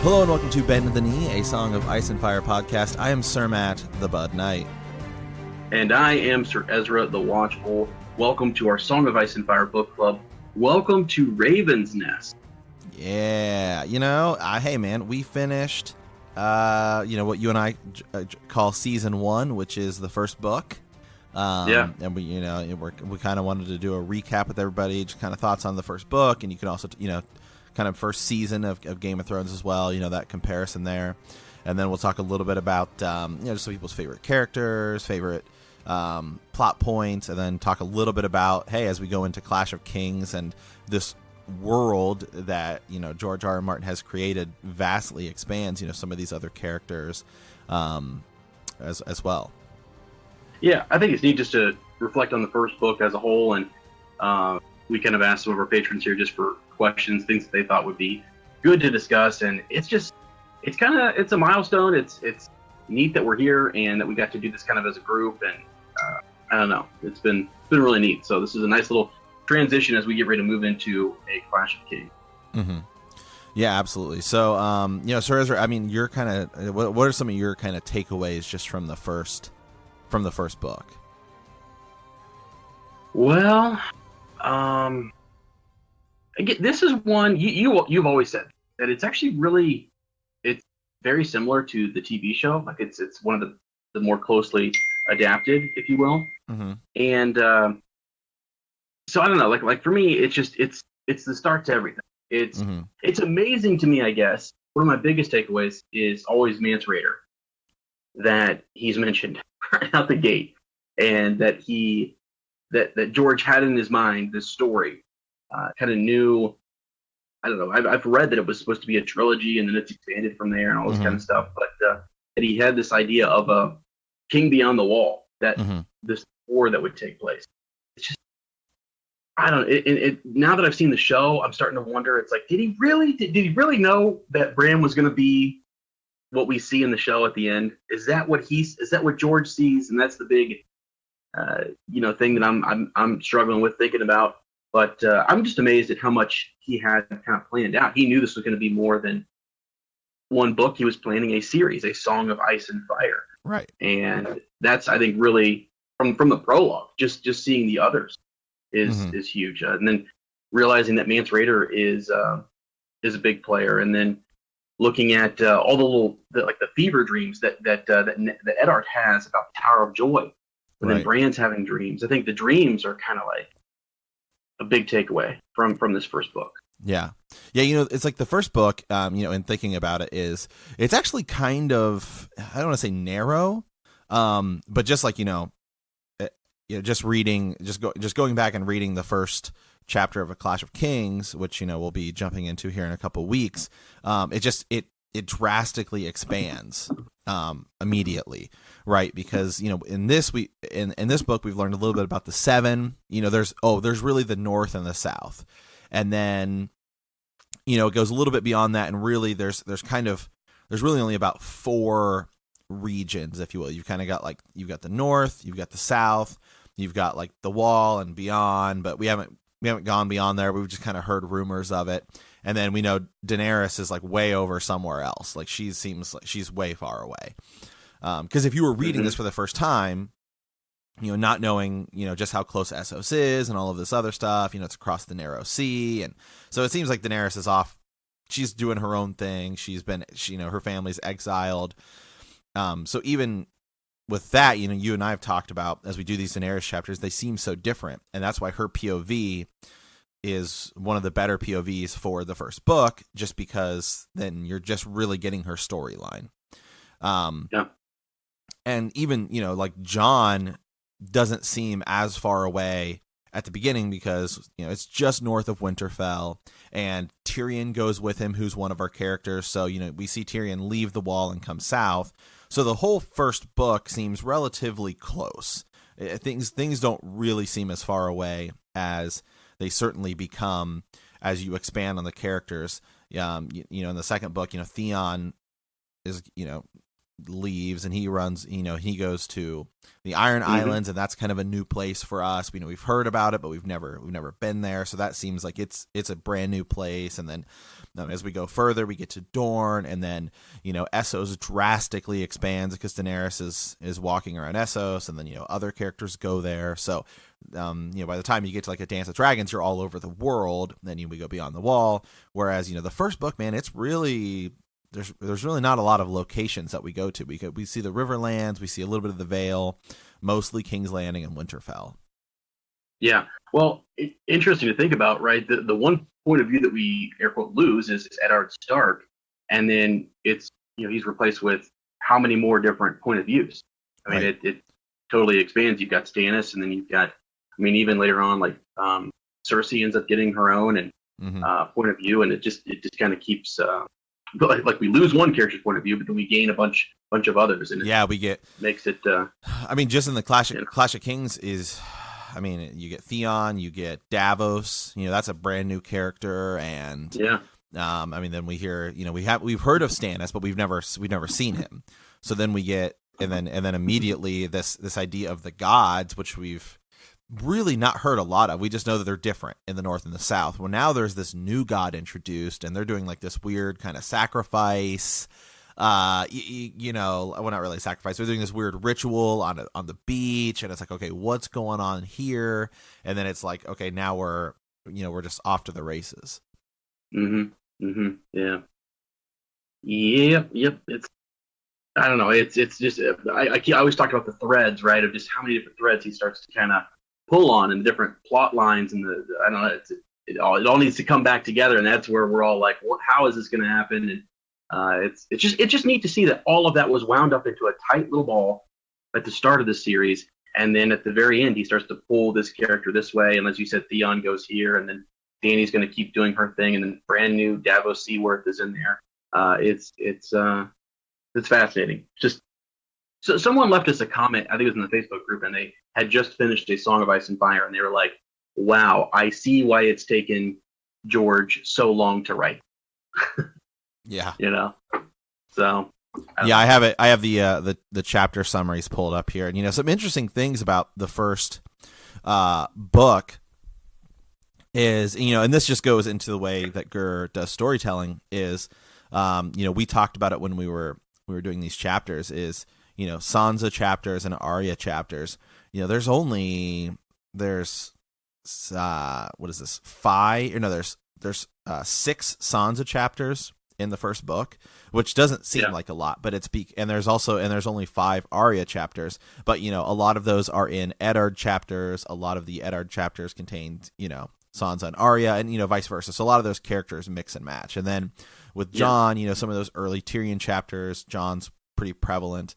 Hello and welcome to Bend the Knee, a Song of Ice and Fire podcast. I am Sir Matt, the Bud Knight. And I am Sir Ezra, the Watchful. Welcome to our Song of Ice and Fire book club. Welcome to Raven's Nest. Yeah, hey man, we finished, what you and I call season 1, which is the first book. And we kind of wanted to do a recap with everybody, just kind of thoughts on the first book, and you can also, kind of first season of Game of Thrones as well, that comparison there. And then we'll talk a little bit about, just some people's favorite characters, favorite plot points, and then talk a little bit about, hey, as we go into Clash of Kings and this world that, George R. R. Martin has created vastly expands, some of these other characters as well. Yeah, I think it's neat just to reflect on the first book as a whole, and we kind of asked some of our patrons here just for questions, things that they thought would be good to discuss, and it's a milestone. It's neat that we're here and that we got to do this kind of as a group, and I don't know, it's been really neat. So this is a nice little transition as we get ready to move into a Clash of Kings. Mm-hmm. Yeah, absolutely. So, Sir Ezra, I mean, you're kind of, what are some of your kind of takeaways just from the first book? Well, again, this is one you've always said that it's actually it's very similar to the TV show. Like it's one of the more closely adapted, if you will. Mm-hmm. And so I don't know. Like for me, it's the start to everything. It's amazing to me. I guess one of my biggest takeaways is always Mance Rayder, that he's mentioned right out the gate, and that that George had in his mind this story. Kind of knew, I don't know, I've read that it was supposed to be a trilogy and then it's expanded from there and all this kind of stuff, but that he had this idea of a king beyond the wall, that this war that would take place. It's just, I don't know, now that I've seen the show, I'm starting to wonder, it's like, did he really know that Bran was going to be what we see in the show at the end? Is that what George sees? And that's the big thing that I'm struggling with thinking about. But I'm just amazed at how much he had kind of planned out. He knew this was going to be more than one book. He was planning a series, a Song of Ice and Fire. Right. And that's, I think, really from the prologue, just seeing the others is huge. And then realizing that Mance Rayder is a big player, and then looking at all the fever dreams that Eddard has about the Tower of Joy, and then Bran's having dreams. I think the dreams are kind of like a big takeaway from this first book. Yeah. It's like the first book, in thinking about it, it's actually kind of, I don't want to say narrow, but just like, just reading, just going back and reading the first chapter of A Clash of Kings, which, we'll be jumping into here in a couple of weeks. It drastically expands immediately, right? Because in this book we've learned a little bit about the Seven. There's really the North and the South, and then it goes a little bit beyond that, and really there's really only about 4 regions, if you will. You've kind of got you've got the North, you've got the South, you've got like the Wall and beyond, but we haven't gone beyond there. We've just kind of heard rumors of it. And then we know Daenerys is like way over somewhere else. Like she seems like she's way far away. Because if you were reading this for the first time, not knowing, just how close Essos is and all of this other stuff, it's across the Narrow Sea. And so it seems like Daenerys is off. She's doing her own thing. Her family's exiled. So even with that, you and I have talked about, as we do these Daenerys chapters, they seem so different. And that's why her POV is one of the better POVs for the first book, just because then you're just really getting her storyline. And even, like Jon doesn't seem as far away at the beginning because, it's just north of Winterfell, and Tyrion goes with him, who's one of our characters. So, we see Tyrion leave the Wall and come south. So the whole first book seems relatively close. Things don't really seem as far away as they certainly become as you expand on the characters. In the second book, Theon is, leaves and he runs, he goes to the Iron Islands, and that's kind of a new place for us. We've heard about it, but we've never been there. So that seems like it's a brand new place. And then as we go further, we get to Dorne, and then, Essos drastically expands because Daenerys is walking around Essos, and then, other characters go there. So, by the time you get to like a Dance of Dragons, you're all over the world. Then we go beyond the wall. Whereas, the first book, man, it's really, there's really not a lot of locations that we go to. We see the Riverlands, we see a little bit of the Vale, mostly King's Landing and Winterfell. Yeah, well, interesting to think about, right? The one point of view that we air quote lose is Eddard Stark, and then it's he's replaced with how many more different point of views? I mean, right. it totally expands. You've got Stannis, and then you've got, even later on, like Cersei ends up getting her own and point of view, and it just kind of keeps. Like we lose one character's point of view, but then we gain a bunch of others, and makes it. Just in the Clash of Kings is, you get Theon, you get Davos. That's a brand new character, and then we hear, we've heard of Stannis, but we've never seen him. So then we get, and then immediately this idea of the gods, which we've really not heard a lot of. We just know that they're different in the North and the South. Well, now there's this new god introduced, and they're doing like this weird kind of sacrifice. Well, not really sacrifice. They're doing this weird ritual on the beach, and it's like, okay, what's going on here? And then it's like, okay, now we're just off to the races. Yeah. Yep. It's, I don't know. It's just I always talk about the threads, right? Of just how many different threads he starts to kind of pull on, and the different plot lines, and I don't know. It all needs to come back together, and that's where we're all like, well, how is this going to happen? And it's just neat to see that all of that was wound up into a tight little ball at the start of the series, and then at the very end, he starts to pull this character this way, and as you said, Theon goes here, and then Dany's going to keep doing her thing, and then brand new Davos Seaworth is in there. It's fascinating. Just so someone left us a comment, I think it was in the Facebook group, and they had just finished A Song of Ice and Fire, and they were like, "Wow, I see why it's taken George so long to write." Yeah. So. I have it. I have the chapter summaries pulled up here, and some interesting things about the first book is, and this just goes into the way that Gur does storytelling. Is we talked about it when we were doing these chapters. Is Sansa chapters and Arya chapters. There's what is this? 5? Or no, there's 6 Sansa chapters in the first book, which doesn't seem like a lot, but and there's only 5 Arya chapters, but a lot of those are in Eddard chapters. A lot of the Eddard chapters contained Sansa and Arya, and vice versa. So a lot of those characters mix and match. And then with Jon, some of those early Tyrion chapters, Jon's pretty prevalent.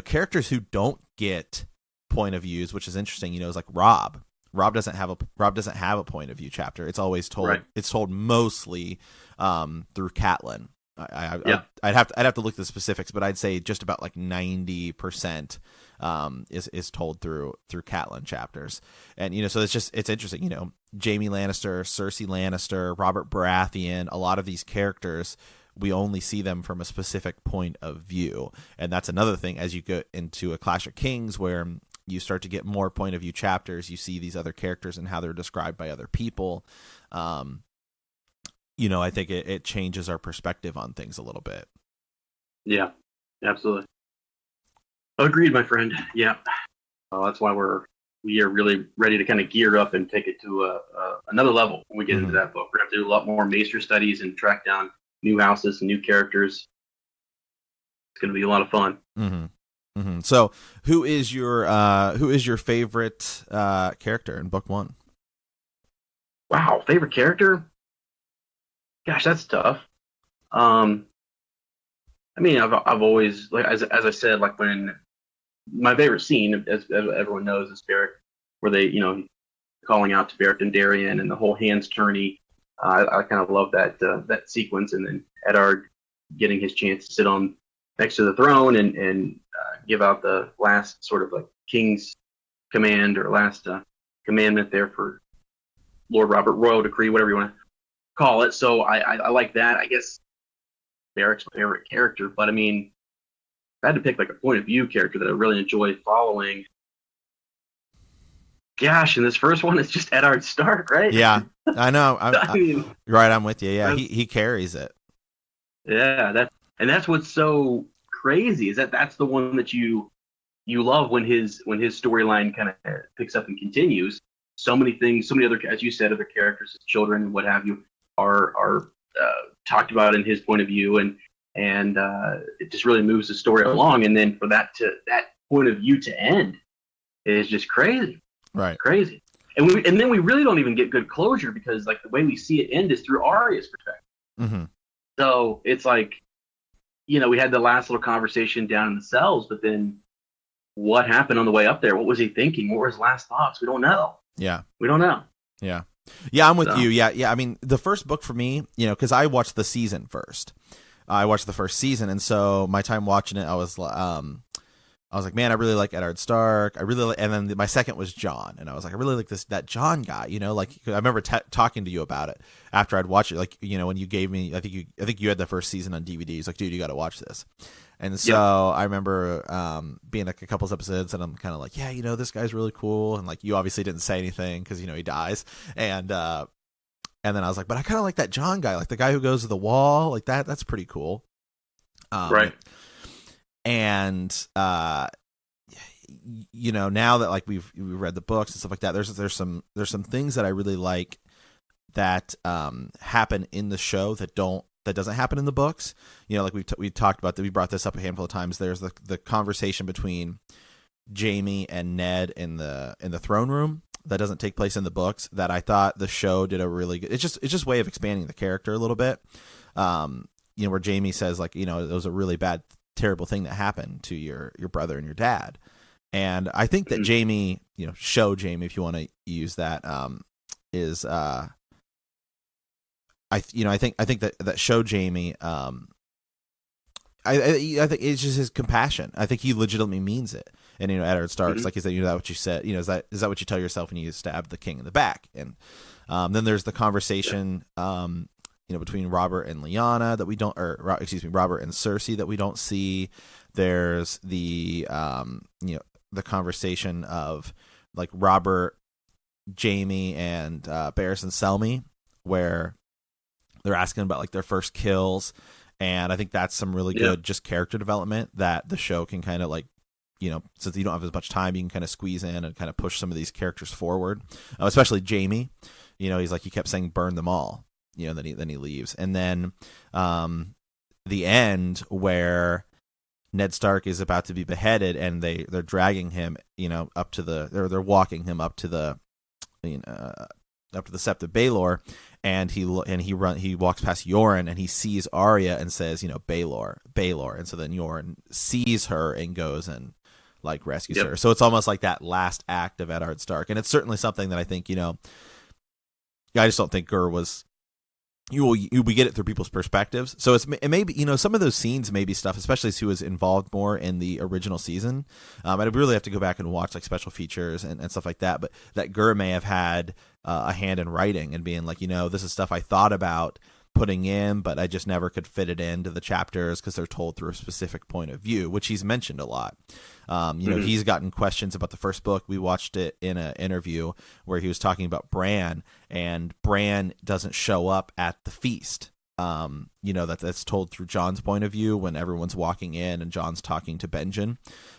Characters who don't get point of views, which is interesting, is like Robb. Robb doesn't have a point of view chapter. It's always told. Right. It's told mostly through Catelyn. I'd have to look at the specifics, but I'd say just about like 90% is told through Catelyn chapters. And so it's interesting. Jaime Lannister, Cersei Lannister, Robert Baratheon. A lot of these characters, we only see them from a specific point of view, and that's another thing. As you get into a Clash of Kings, where you start to get more point of view chapters, you see these other characters and how they're described by other people. I think it changes our perspective on things a little bit. Yeah, absolutely. Agreed, my friend. Yeah. That's why we are really ready to kind of gear up and take it to another level when we get into that book. We're going to have to do a lot more Maester studies and track down new houses and new characters. It's going to be a lot of fun. So, who is your favorite character in book 1? Wow, favorite character? Gosh, that's tough. I've always, like as I said, like when my favorite scene, as everyone knows, is Beric, where they calling out to Beric and Darien and the whole hands tourney. I kind of love that sequence, and then Eddard getting his chance to sit on next to the throne and give out the last sort of like king's command or last commandment there for Lord Robert, royal decree, whatever you want to call it. So I like that. I guess Beric's my favorite character, but I had to pick like a point of view character that I really enjoyed following, gosh, and this first one is just Eddard Stark, right? Yeah, I know. I mean, right, I'm with you. Yeah, he carries it. yeah, that's what's so crazy is that that's the one that you love when his storyline kind of picks up and continues. So many things, so many other, as you said, other characters, his children, and what have you, are talked about in his point of view, and it just really moves the story along. And then for that point of view to end is just crazy, right? Crazy. And then we really don't even get good closure because like the way we see it end is through Arya's perspective. Mm-hmm. So it's like, we had the last little conversation down in the cells, but then what happened on the way up there? What was he thinking? What were his last thoughts? We don't know. Yeah. We don't know. Yeah. Yeah, I'm with you. Yeah. I mean, the first book for me, because I watched the season first. I watched the first season, and so my time watching it, I was like, man, I really like Eddard Stark. I really like, and then my second was Jon, and I was like, I really like that Jon guy. Like I remember talking to you about it after I'd watched it. Like when you gave me, I think you had the first season on DVD. He's like, dude, you got to watch this. And so I remember being like a couple episodes, and I'm kind of like, yeah, this guy's really cool, and like you obviously didn't say anything because he dies, and then I was like, but I kind of like that Jon guy, like the guy who goes to the wall, like that. That's pretty cool. Right. And now that like we've read the books and stuff like that, there's some things that I really like that happen in the show that doesn't happen in the books. Like we talked about that. We brought this up a handful of times. There's the conversation between Jaime and Ned in the throne room that doesn't take place in the books, that I thought the show did a really good. It's just way of expanding the character a little bit. Where Jaime says like, it was a really bad, terrible thing that happened to your brother and your dad. And I think that Jaime, show Jaime, if you want to use that, is I think that show Jaime, I think it's just his compassion. I think he legitimately means it. And Eddard Stark's like, is that that what you said? Is that what you tell yourself when you stab the king in the back? And then there's the conversation between Robert and Lyanna that we don't, or excuse me, Robert and Cersei that we don't see. There's the the conversation of like Robert, Jaime, and Barris and Selmy, where they're asking about like their first kills, and I think that's some really good just character development that the show can kind of like, since you don't have as much time, you can kind of squeeze in and kind of push some of these characters forward, especially Jaime. He's like, he kept saying burn them all. Then he leaves, and then the end where Ned Stark is about to be beheaded, and they're dragging him, up to they're walking him up to the Sept of Baelor, and he walks past Yoren, and he sees Arya and says, Baelor, and so then Yoren sees her and goes and like rescues her. So it's almost like that last act of Eddard Stark, and it's certainly something that I think I just don't think Gur was. We get it through people's perspectives, so it may be some of those scenes may be stuff, especially who was involved more in the original season. I'd really have to go back and watch like special features and stuff like that. But that Gur may have had a hand in writing and being like, this is stuff I thought about putting in, but I just never could fit it into the chapters because they're told through a specific point of view, which he's mentioned a lot. He's gotten questions about the first book. We watched it in an interview where he was talking about Bran, and Bran doesn't show up at the feast. That's told through Jon's point of view when everyone's walking in and Jon's talking to Benjen,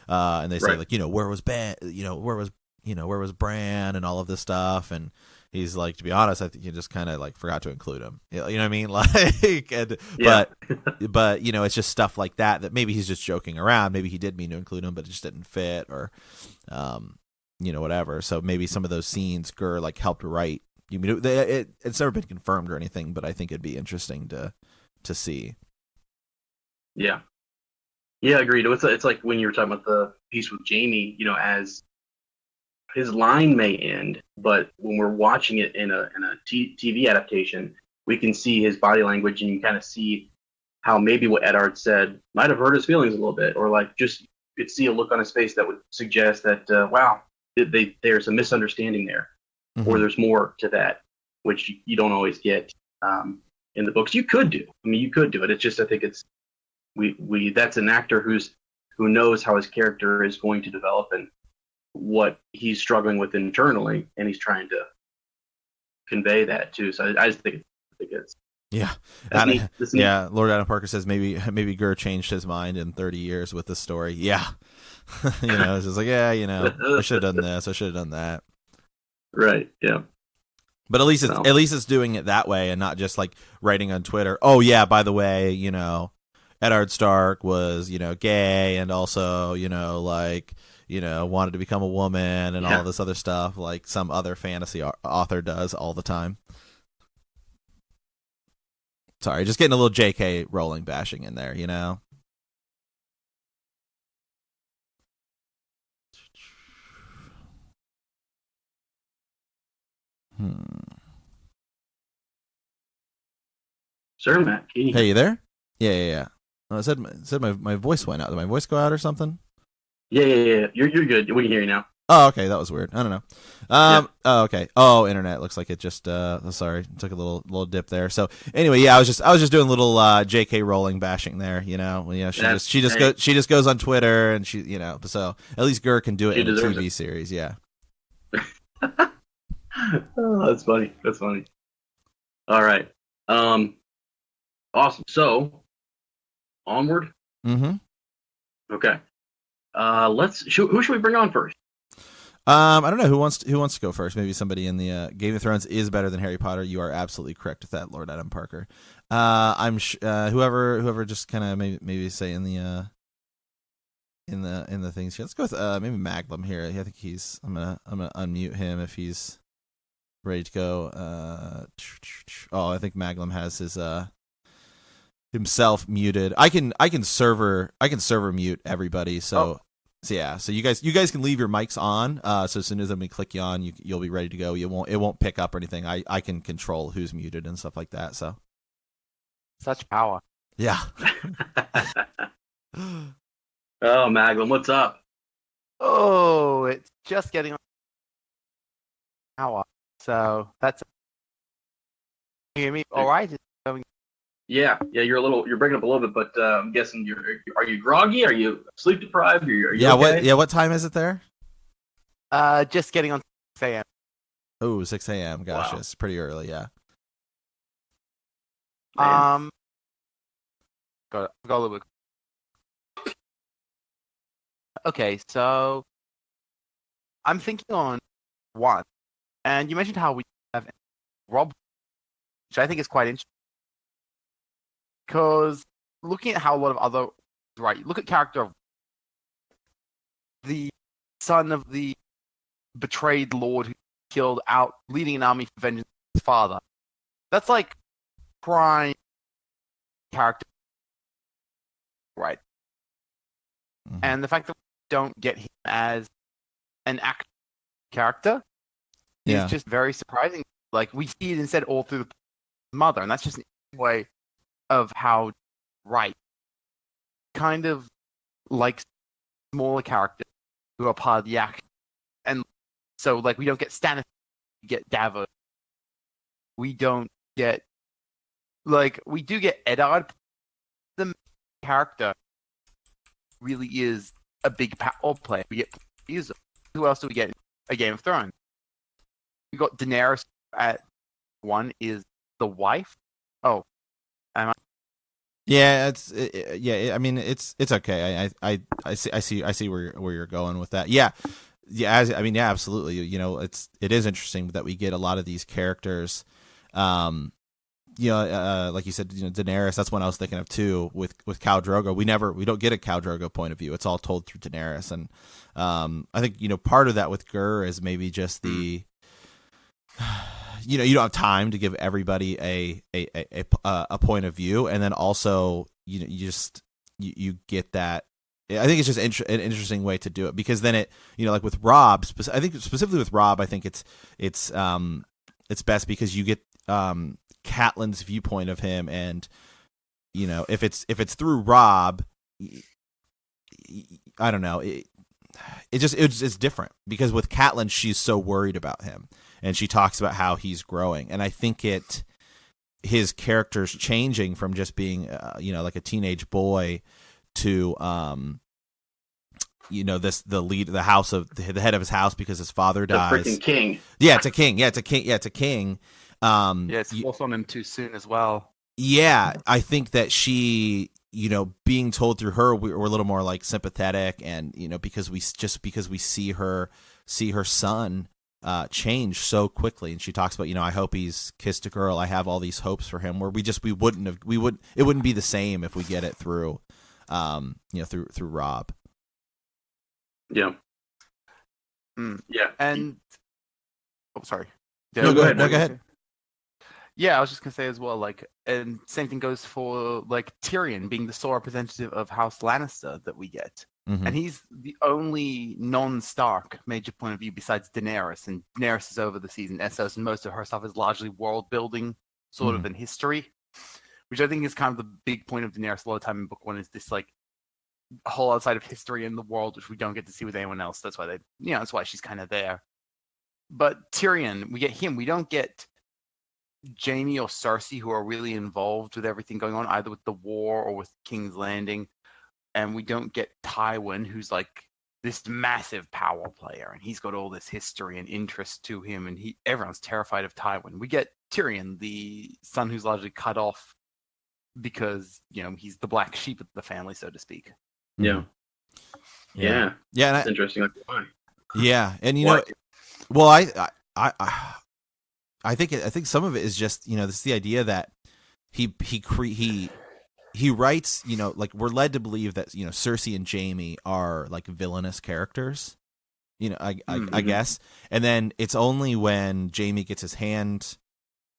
and they say like, where was Ben? Where was Bran and all of this stuff, and he's like, to be honest, I think you just kind of like forgot to include him. You know what I mean? Like, but it's just stuff like that maybe he's just joking around. Maybe he did mean to include him, but it just didn't fit, or, whatever. So maybe some of those scenes Gur like helped write. It's never been confirmed or anything, but I think it'd be interesting to see. Yeah. Yeah, agreed. It's like when you were talking about the piece with Jaime, as his line may end, but when we're watching it in a TV adaptation, we can see his body language, and you kind of see how maybe what Eddard said might have hurt his feelings a little bit, or like just you could see a look on his face that would suggest that wow, there's a misunderstanding there, or there's more to that, which you don't always get in the books. You could do. I mean, you could do it. It's just I think it's we that's an actor who's who knows how his character is going to develop and what he's struggling with internally, and he's trying to convey that too. So I just think it's yeah. neat. Yeah, Lord Adam Parker says maybe Gur changed his mind in 30 years with this story. Yeah. It's just like, yeah, I should have done this, I should have done that. Right, yeah. But at least it's doing it that way and not just like writing on Twitter, oh yeah, by the way, Eddard Stark was, gay and also, wanted to become a woman and all this other stuff like some other fantasy author does all the time. Sorry, just getting a little JK Rowling bashing in there, Sir Matt, hey, you there? Yeah. Oh, it said my voice went out. Did my voice go out or something? Yeah. You're good. We can hear you now. Oh, okay, that was weird. I don't know. Oh, okay. Oh, internet looks like it just. Sorry, took a little dip there. So anyway, yeah, I was just doing a little J.K. Rowling bashing there. She just goes on Twitter and she, so at least Gur can do it in a TV series. Yeah. Oh, that's funny. All right. Awesome. So onward. Mm-hmm. Okay. Who should we bring on first? I don't know who wants to go first. Maybe somebody in the Game of Thrones is better than Harry Potter. You are absolutely correct with that, Lord Adam Parker. I'm whoever just kind of maybe say in the things here. Let's go with maybe Maglum here. I think I'm gonna unmute him if he's ready to go. I think Maglum has his himself muted. I can server mute everybody. So you guys can leave your mics on. So as soon as we click you on, you'll be ready to go. It won't pick up or anything. I can control who's muted and stuff like that. So such power. Yeah. Oh, Maglum, what's up? Oh, it's just getting on power. So that's. You hear me? All right. Yeah, you're breaking up a little bit, but I'm guessing are you groggy? Are you sleep deprived? Are you okay? What time is it there? Just getting on 6 a.m. Oh, 6 a.m. Gosh, Wow. It's pretty early, yeah. Got a little bit. Okay, so I'm thinking on one, and you mentioned how we have Rob, which I think is quite interesting. Because looking at how a lot of other, right, look at character of the son of the betrayed lord who killed out, leading an army for vengeance of his father. That's like prime character, right? Mm-hmm. And the fact that we don't get him as an actor character is just very surprising. Like, we see it instead all through the mother, and that's just an way of how kind of like smaller characters who are part of the action. And so like we don't get Stannis, we get Davos. We don't get we do get Eddard. The character really is a big power player. We get Ezra. Who else do we get in a Game of Thrones? We got Daenerys at one is the wife. Oh. Yeah, I mean, it's okay. I see where you're going with that. Yeah, absolutely. It is interesting that we get a lot of these characters. Like you said, Daenerys. That's one I was thinking of too. With Khal Drogo, we don't get a Khal Drogo point of view. It's all told through Daenerys, and I think part of that with Gur is maybe just the. You don't have time to give everybody a point of view, and then also you get that. I think it's just an interesting way to do it, because then it like with Rob, I think specifically with Rob, I think it's best because you get Catelyn's viewpoint of him, and if it's through Rob, I don't know, it's different, because with Catelyn, she's so worried about him. And she talks about how he's growing, and I think his character's changing from just being, like a teenage boy to, the house of the head of his house because his father dies. The freaking king. Yeah, it's a king. Yeah, it's a king. Yeah, it's a king. It's forced on him too soon as well. Yeah, I think that she, being told through her, we're a little more like sympathetic, and because we see her son change so quickly, and she talks about, I hope he's kissed a girl. I have all these hopes for him. Where it wouldn't be the same if we get it through, through Rob. Yeah. Yeah. And sorry. No, go ahead. Yeah, I was just gonna say as well, like, and same thing goes for like Tyrion being the sole representative of House Lannister that we get, and he's the only non-Stark major point of view besides Daenerys, and Daenerys is over the season Essos, and most of her stuff is largely world building, sort of in history, which I think is kind of the big point of Daenerys. A lot of time in book one is this like whole outside of history in the world, which we don't get to see with anyone else. That's why that's why she's kind of there. But Tyrion, we get him. We don't get Jaime or Cersei, who are really involved with everything going on, either with the war or with King's Landing. And we don't get Tywin, who's like this massive power player, and he's got all this history and interest to him, and everyone's terrified of Tywin. We get Tyrion, the son who's largely cut off because, he's the black sheep of the family, so to speak. Yeah. That's interesting. Like, why? Yeah, and I think some of it is just this is the idea that he writes, like we're led to believe that Cersei and Jaime are like villainous characters, I guess, and then it's only when Jaime gets his hand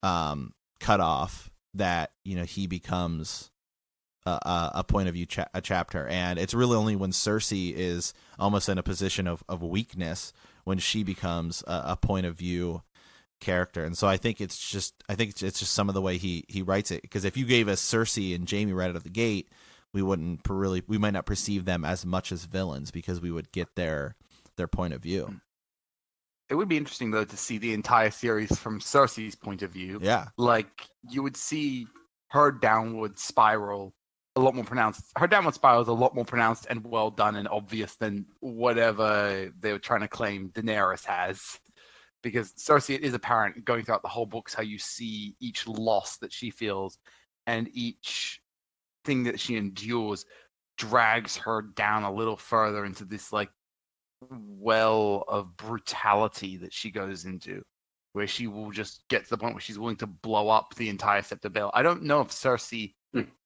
cut off that he becomes a point of view a chapter, and it's really only when Cersei is almost in a position of weakness when she becomes a point of view character. And so I think it's just some of the way he writes it, because if you gave us Cersei and Jaime right out of the gate, we might not perceive them as much as villains because we would get their point of view. It would be interesting though to see the entire series from Cersei's point of view. Yeah, like you would see her downward spiral a lot more pronounced. Her downward spiral is a lot more pronounced and well done and obvious than whatever they were trying to claim Daenerys has. Because Cersei, it is apparent going throughout the whole books how you see each loss that she feels and each thing that she endures drags her down a little further into this like well of brutality that she goes into, where she will just get to the point where she's willing to blow up the entire Sept of Bael. I don't know if Cersei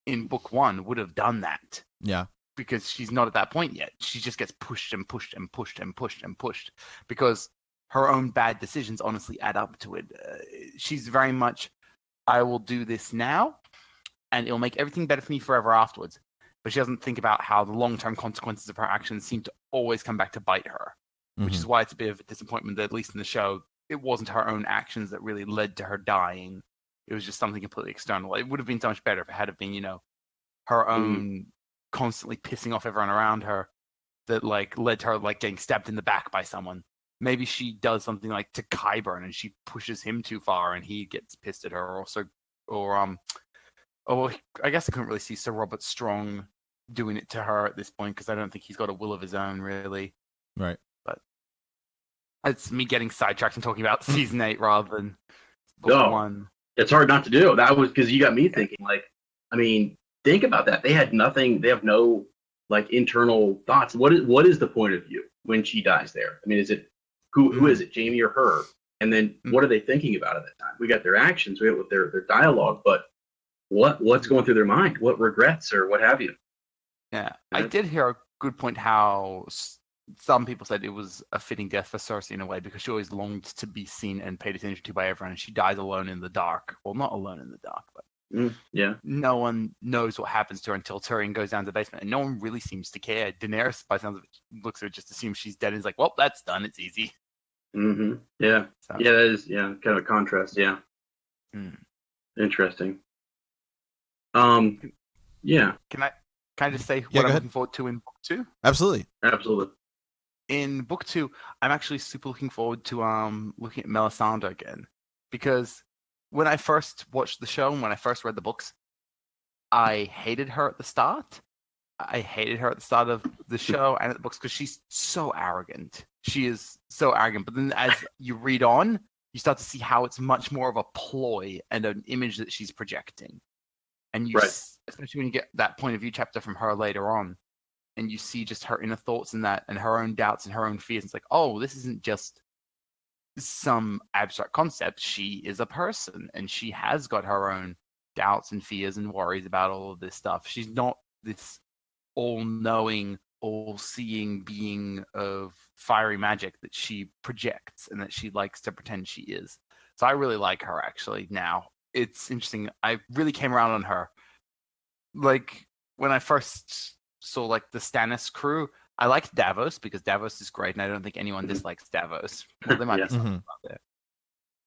in book one would have done that. Yeah. Because she's not at that point yet. She just gets pushed and pushed and pushed and pushed and pushed because her own bad decisions honestly add up to it. She's very much, I will do this now, and it'll make everything better for me forever afterwards. But she doesn't think about how the long-term consequences of her actions seem to always come back to bite her, which is why it's a bit of a disappointment that, at least in the show, it wasn't her own actions that really led to her dying. It was just something completely external. It would have been so much better if it had been, her own constantly pissing off everyone around her that like led to her like getting stabbed in the back by someone. Maybe she does something like to Qyburn and she pushes him too far and he gets pissed at her. Or I guess I couldn't really see Sir Robert Strong doing it to her at this point because I don't think he's got a will of his own, really. Right. But it's me getting sidetracked and talking about season 8 rather than book 1. It's hard not to do. That was because you got me thinking. Like, I mean, think about that. They had nothing. They have no like internal thoughts. What is the point of view when she dies there? I mean, is it who is it, Jaime or her? And then what are they thinking about at that time? We got their actions, we have their dialogue, but what's going through their mind? What regrets or what have you? Yeah, I did hear a good point how some people said it was a fitting death for Cersei in a way because she always longed to be seen and paid attention to by everyone, and she dies alone in the dark. Well, not alone in the dark, but no one knows what happens to her until Tyrion goes down to the basement, and no one really seems to care. Daenerys, by the sounds of it, looks at her, just assumes she's dead, and is like, "Well, that's done. It's easy." Yeah. So. Yeah, that is kind of a contrast. Yeah. Interesting. Yeah. Can I just say what I'm looking forward to in book 2? Absolutely. In book 2, I'm actually super looking forward to looking at Melisandre again, because when I first watched the show and when I first read the books, I hated her at the start, I hated her at the start of the show and at the books because she's so arrogant. She is so arrogant. But then as you read on, you start to see how it's much more of a ploy and an image that she's projecting. And you, especially when you get that point of view chapter from her later on, and you see just her inner thoughts and that, and her own doubts and her own fears. It's like, oh, this isn't just some abstract concept. She is a person, and she has got her own doubts and fears and worries about all of this stuff. She's not this all-knowing, all-seeing being of fiery magic that she projects and that she likes to pretend she is. So I really like her, actually, now. It's interesting. I really came around on her. Like, when I first saw, like, the Stannis crew, I liked Davos because Davos is great, and I don't think anyone dislikes Davos. Well, there might be some people out there.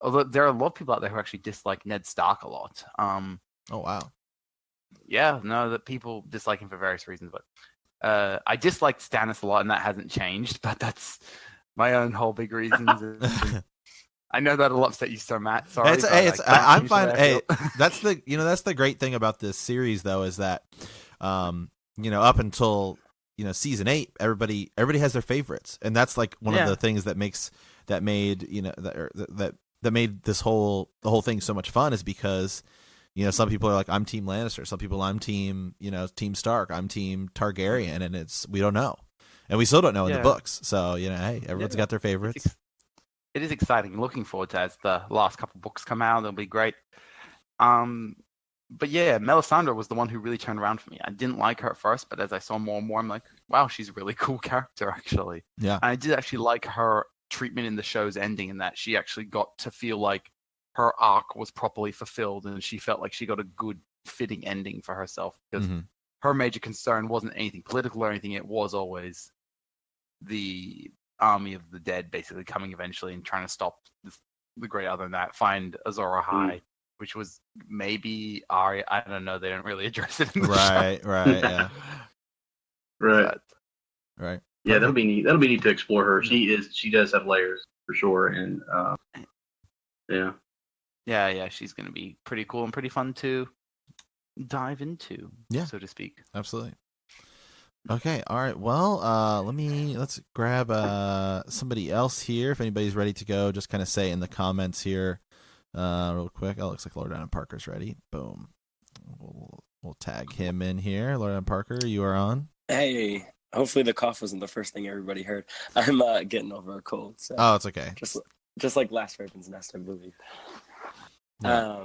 Although there are a lot of people out there who actually dislike Ned Stark a lot. Oh, wow. Yeah, no, that people dislike him for various reasons, but I disliked Stannis a lot, and that hasn't changed, but that's my own whole big reasons. I know that'll upset you so, Matt. Sorry. I'm fine. Hey, that's the great thing about this series, though, is that, up until, season 8, everybody has their favorites. And that's like one of the things that made the whole thing so much fun, is because, some people are like, I'm Team Lannister. Some people, I'm Team Stark. I'm Team Targaryen. And we don't know. And we still don't know in the books. So, hey, everyone's got their favorites. It is exciting. Looking forward to as the last couple books come out. They'll be great. But yeah, Melisandre was the one who really turned around for me. I didn't like her at first, but as I saw more and more, I'm like, wow, she's a really cool character, actually. Yeah. And I did actually like her treatment in the show's ending, in that she actually got to feel like her arc was properly fulfilled, and she felt like she got a good, fitting ending for herself, because her major concern wasn't anything political or anything. It was always the army of the dead basically coming eventually and trying to stop the great other than that, find Azor Ahai, which was maybe Arya. I don't know. They don't really address it in the show. Right, yeah. Right. Yeah, that'll be neat. That'll be neat to explore her. She does have layers for sure, and yeah, she's gonna be pretty cool and pretty fun to dive into, so to speak. Absolutely. Okay, all right. Well, let's grab somebody else here. If anybody's ready to go, just kind of say in the comments here, real quick. Oh, looks like Lord Adam Parker's ready. Boom. We'll tag him in here. Lord Adam Parker, you are on. Hey, hopefully the cough wasn't the first thing everybody heard. I'm getting over a cold. So oh, it's okay. Just like Last Raven's Nest, I believe. Yeah.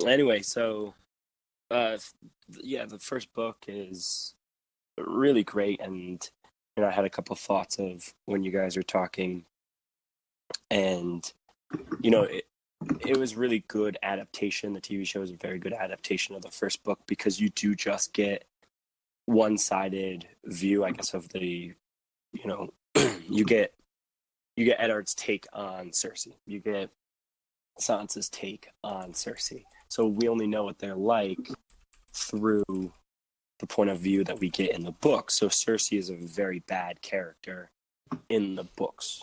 Anyway, so the first book is really great, and I had a couple thoughts of when you guys were talking, and it was really good adaptation. The TV show is a very good adaptation of the first book, because you do just get one-sided view, I guess, of the you get Eddard's take on Cersei, you get Sansa's take on Cersei, so we only know what they're like through the point of view that we get in the book. So Cersei is a very bad character in the books,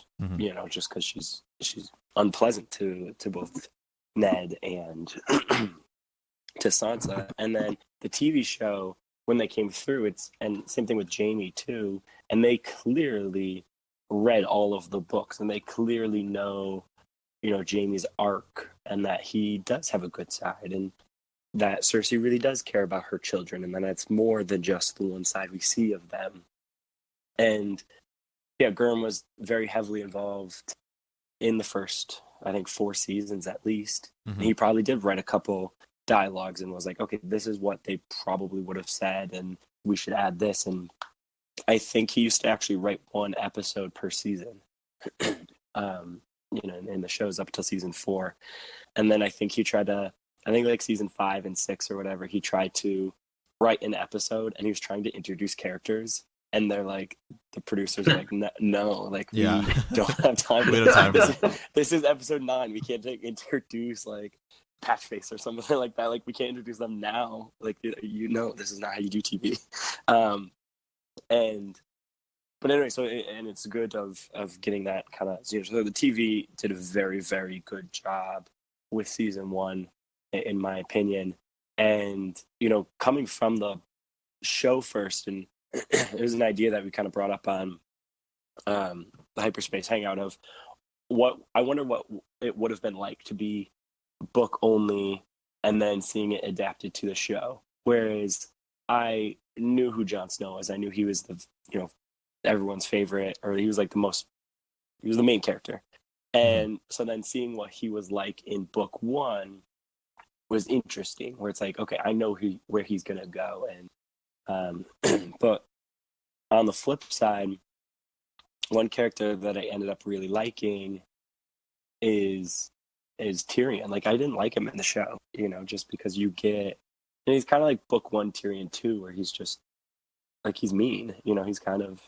just because she's unpleasant to both Ned and to Sansa. And then the TV show, when they came through, and same thing with Jaime too, and they clearly read all of the books, and they clearly know Jaime's arc, and that he does have a good side, and that Cersei really does care about her children, and then it's more than just the one side we see of them. And Gurren was very heavily involved in the first, I think, 4 seasons at least. He probably did write a couple dialogues and was like, okay, this is what they probably would have said, and we should add this. And I think he used to actually write 1 episode per season, in the shows up until season 4. And then I think he tried to, like season 5 and 6 or whatever, he tried to write an episode, and he was trying to introduce characters, and they're like, the producers are like, no, like, we don't have time. We don't have time for that. This is episode 9. We can't introduce like Patchface or something like that. Like, we can't introduce them now. Like, this is not how you do TV. But anyway, so it's good of getting that kind of. So the TV did a very, very good job with season 1, in my opinion. And coming from the show first, and it was an idea that we kind of brought up on the Hyperspace Hangout of I wonder what it would have been like to be book only and then seeing it adapted to the show. Whereas I knew who Jon Snow was. I knew he was everyone's favorite, or he was like he was the main character. And so then seeing what he was like in book one was interesting, where it's like, okay, I know where he's going to go. And but on the flip side, one character that I ended up really liking is Tyrion. Like, I didn't like him in the show, just because and he's kind of like book one Tyrion 2, where he's just like, he's mean, he's kind of,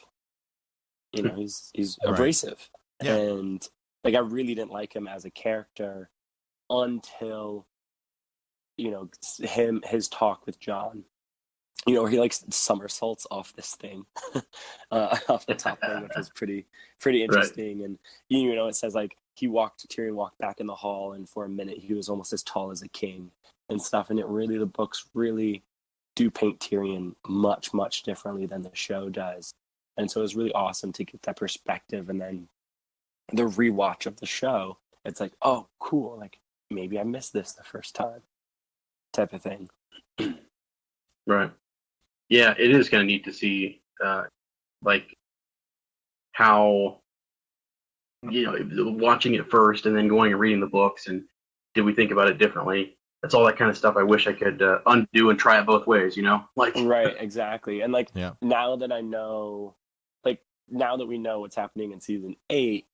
he's abrasive. Yeah. And like, I really didn't like him as a character until, his talk with Jon, where he like somersaults off this thing, off the top thing, which was pretty interesting. Right. And, it says like, Tyrion walked back in the hall, and for a minute he was almost as tall as a king and stuff. And the books really do paint Tyrion much, much differently than the show does. And so it was really awesome to get that perspective. And then the rewatch of the show, it's like, oh, cool. Like, maybe I missed this the first time, type of thing. Right. Yeah, it is kind of neat to see, like, how, watching it first and then going and reading the books, and did we think about it differently? That's all that kind of stuff I wish I could undo and try it both ways, like. Right, exactly. And like, now that I know, like, now that we know what's happening in season 8,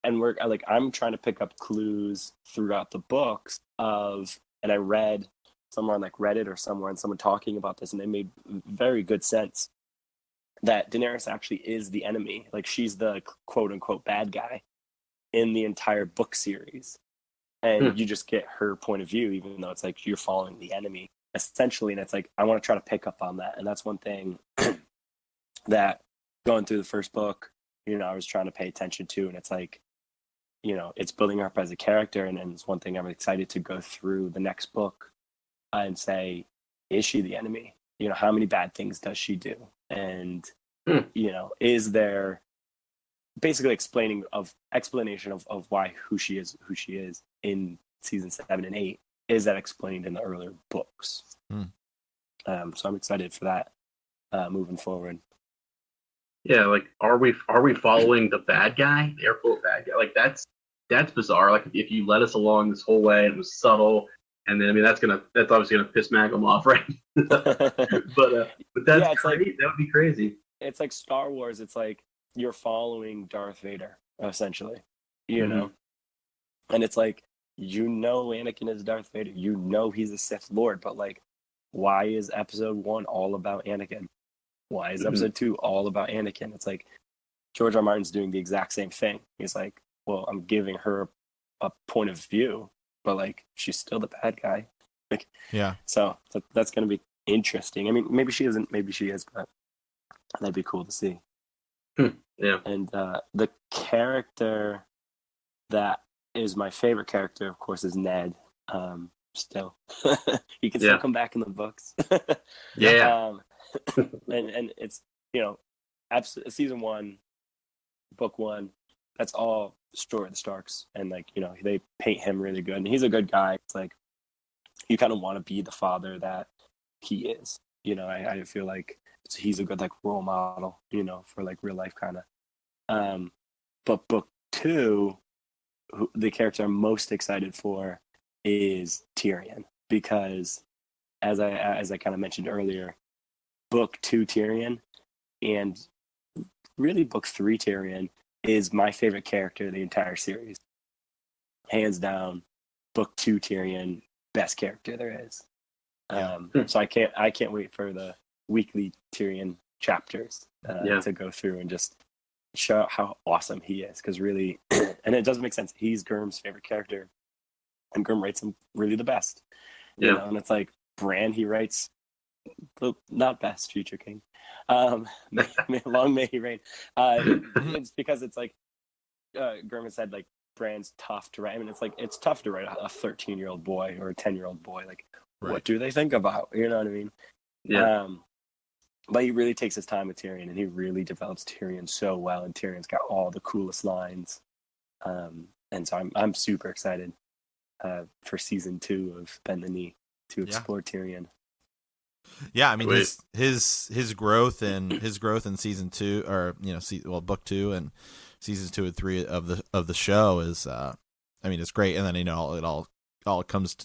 and I'm trying to pick up clues throughout the books and I read somewhere on like Reddit or somewhere, and someone talking about this, and they made very good sense that Daenerys actually is the enemy. Like, she's the quote unquote bad guy in the entire book series. And you just get her point of view, even though it's like you're following the enemy essentially. And it's like, I want to try to pick up on that. And that's one thing that going through the first book, I was trying to pay attention to. And it's like, it's building her up as a character. And it's one thing I'm excited to go through the next book and say, is she the enemy? How many bad things does she do? And, is there basically explanation of why who she is in season 7 and 8, is that explained in the earlier books? So I'm excited for that moving forward. Yeah, like, are we following the bad guy, the air quote bad guy? Like, that's bizarre. Like, if you led us along this whole way, it was subtle, and then that's obviously gonna piss Magum off, right? but that's crazy. Like, that would be crazy. It's like Star Wars. It's like you're following Darth Vader, essentially, and it's like, Anakin is Darth Vader. He's a Sith Lord, but like, why is episode 1 all about Anakin? Why is episode 2 all about Anakin? It's like George R. Martin's doing the exact same thing. He's like, well, I'm giving her a point of view, but like, she's still the bad guy. Like, yeah. So that's going to be interesting. I mean, maybe she isn't, maybe she is, but that'd be cool to see. Yeah. And the character that is my favorite character, of course, is Ned. Still, he can still come back in the books. Yeah. And it's season 1, book 1. That's all story of the Starks, and like, they paint him really good, and he's a good guy. It's like, you kind of want to be the father that he is. I feel like he's a good like role model, for like real life kind of. But book 2, the character I'm most excited for is Tyrion, because as I kind of mentioned earlier, book 2 Tyrion and really book 3 Tyrion is my favorite character of the entire series, hands down. Book 2 Tyrion, best character there is. So I can't wait for the weekly Tyrion chapters to go through and just show how awesome he is, because really, and it doesn't make sense, he's Gurm's favorite character, and Gurm rates him really the best. And it's like, Bran, he writes not best future king. Long may he reign. It's because it's like, Gurm has said like, Bran's tough to write. I mean, it's like, it's tough to write a 13-year-old boy or a 10-year-old boy. Like, what do they think about? You know what I mean? Yeah. But he really takes his time with Tyrion, and he really develops Tyrion so well. And Tyrion's got all the coolest lines, and so I'm super excited for season 2 of Bend the Knee to explore Tyrion. Yeah, I mean his growth in season 2, or book 2 and seasons 2 and 3 of the show is, I mean, it's great. And then it all comes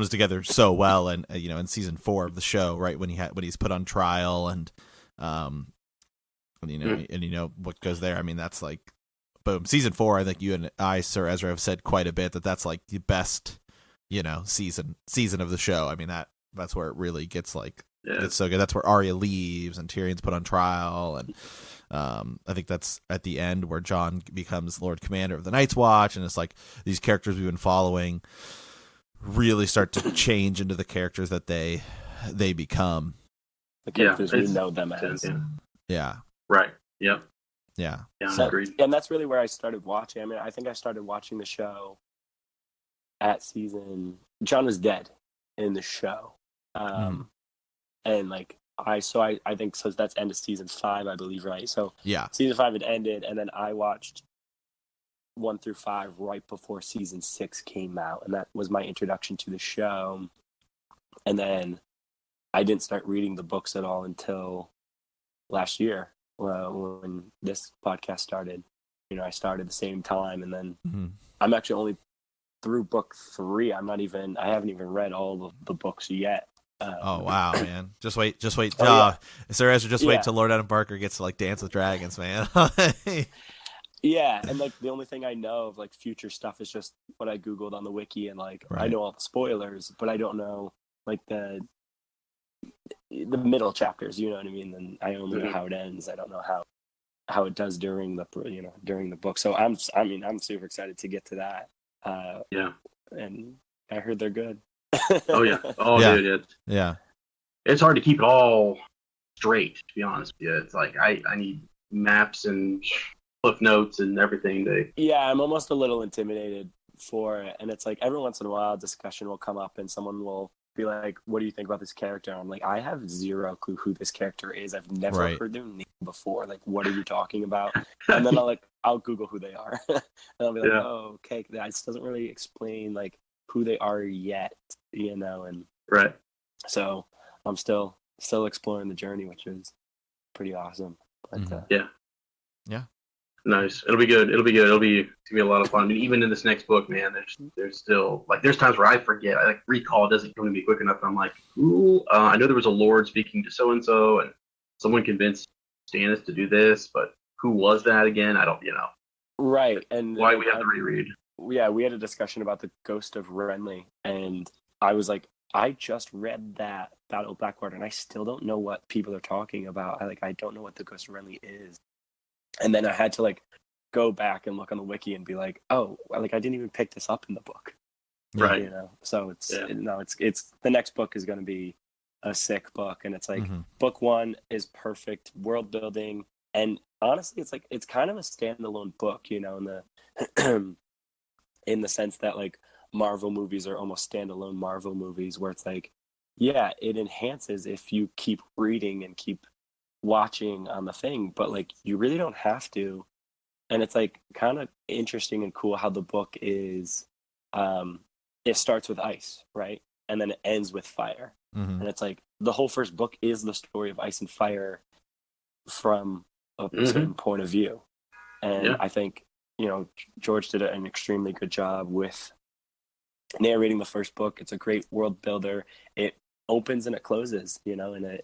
together so well, and in season 4 of the show, right when he's put on trial, and what goes there. I mean, that's like, boom, season 4. I think you and I, Sir Ezra, have said quite a bit that's like the best season of the show. I mean, that's where it really gets like, it's so good. That's where Arya leaves and Tyrion's put on trial, and I think that's at the end where Jon becomes Lord Commander of the Night's Watch, and it's like these characters we've been following really start to change into the characters that they become. The characters we know them as. Yeah. Right. Yep. Yeah. Agreed. And that's really where I started watching. I mean, I think I started watching the show at Jon was dead in the show. And like I think so that's end of season 5, I believe, right? So yeah, season 5 had ended, and then I watched 1 through 5 right before season 6 came out, and that was my introduction to the show. And then I didn't start reading the books at all until last year, when this podcast started. I started the same time, and then I'm actually only through book 3. I haven't even read all of the books yet. Oh wow, man! Just wait. Sir Ezra, wait till Lord Adam Parker gets to like Dance with Dragons, man. Yeah, and like the only thing I know of like future stuff is just what I googled on the wiki, and like I know all the spoilers, but I don't know like the middle chapters. You know what I mean? And I only know how it ends. I don't know how it does during the book. So I'm super excited to get to that. And I heard they're good. Oh yeah. Oh dude, it's hard to keep it all straight, to be honest with you. It's like I need maps and cliff notes and everything. I'm almost a little intimidated for it, and it's like every once in a while a discussion will come up and someone will be like, what do you think about this character? And I'm like, I have zero clue who this character is. I've never heard their name before. Like, what are you talking about? And then I'll Google who they are. And I'll be like, oh, okay, that doesn't really explain like who they are yet, and so I'm still exploring the journey, which is pretty awesome. But, nice. It'll be good. It's gonna be a lot of fun. I mean, even in this next book, man, there's still like there's times where I forget. I like recall doesn't come to me quick enough. And I'm like, ooh, I know there was a lord speaking to so and so, and someone convinced Stannis to do this, but who was that again? I don't, Right, and why we have to reread. Yeah, we had a discussion about the Ghost of Renly, and I was like, I just read that Battle of Blackwater, and I still don't know what people are talking about. I don't know what the Ghost of Renly is. And then I had to like go back and look on the wiki and be like, oh, like I didn't even pick this up in the book. Right. So it's the next book is going to be a sick book, and it's like book 1 is perfect world building, and honestly it's kind of a standalone book, in the in the sense that like Marvel movies are almost standalone Marvel movies, where it's like, it enhances if you keep reading and keep watching on the thing, but like you really don't have to. And it's like kind of interesting and cool how the book is, it starts with ice, right? And then it ends with fire. And it's like the whole first book is the story of ice and fire from a certain point of view. And I think, George did an extremely good job with narrating the first book. It's a great world builder. It opens and it closes, and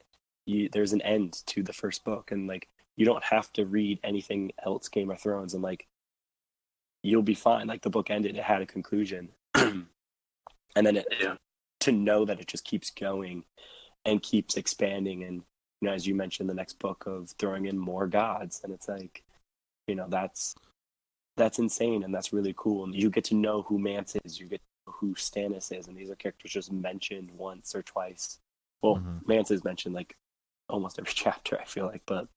there's an end to the first book, and like you don't have to read anything else Game of Thrones, and like you'll be fine. Like the book ended, it had a conclusion, and then to know that it just keeps going and keeps expanding, and as you mentioned, the next book of throwing in more gods, and it's like that's insane, and that's really cool, and you get to know who Mance is, you get to know who Stannis is, and these are characters just mentioned once or twice. Well, Mance is mentioned like almost every chapter, I feel like, but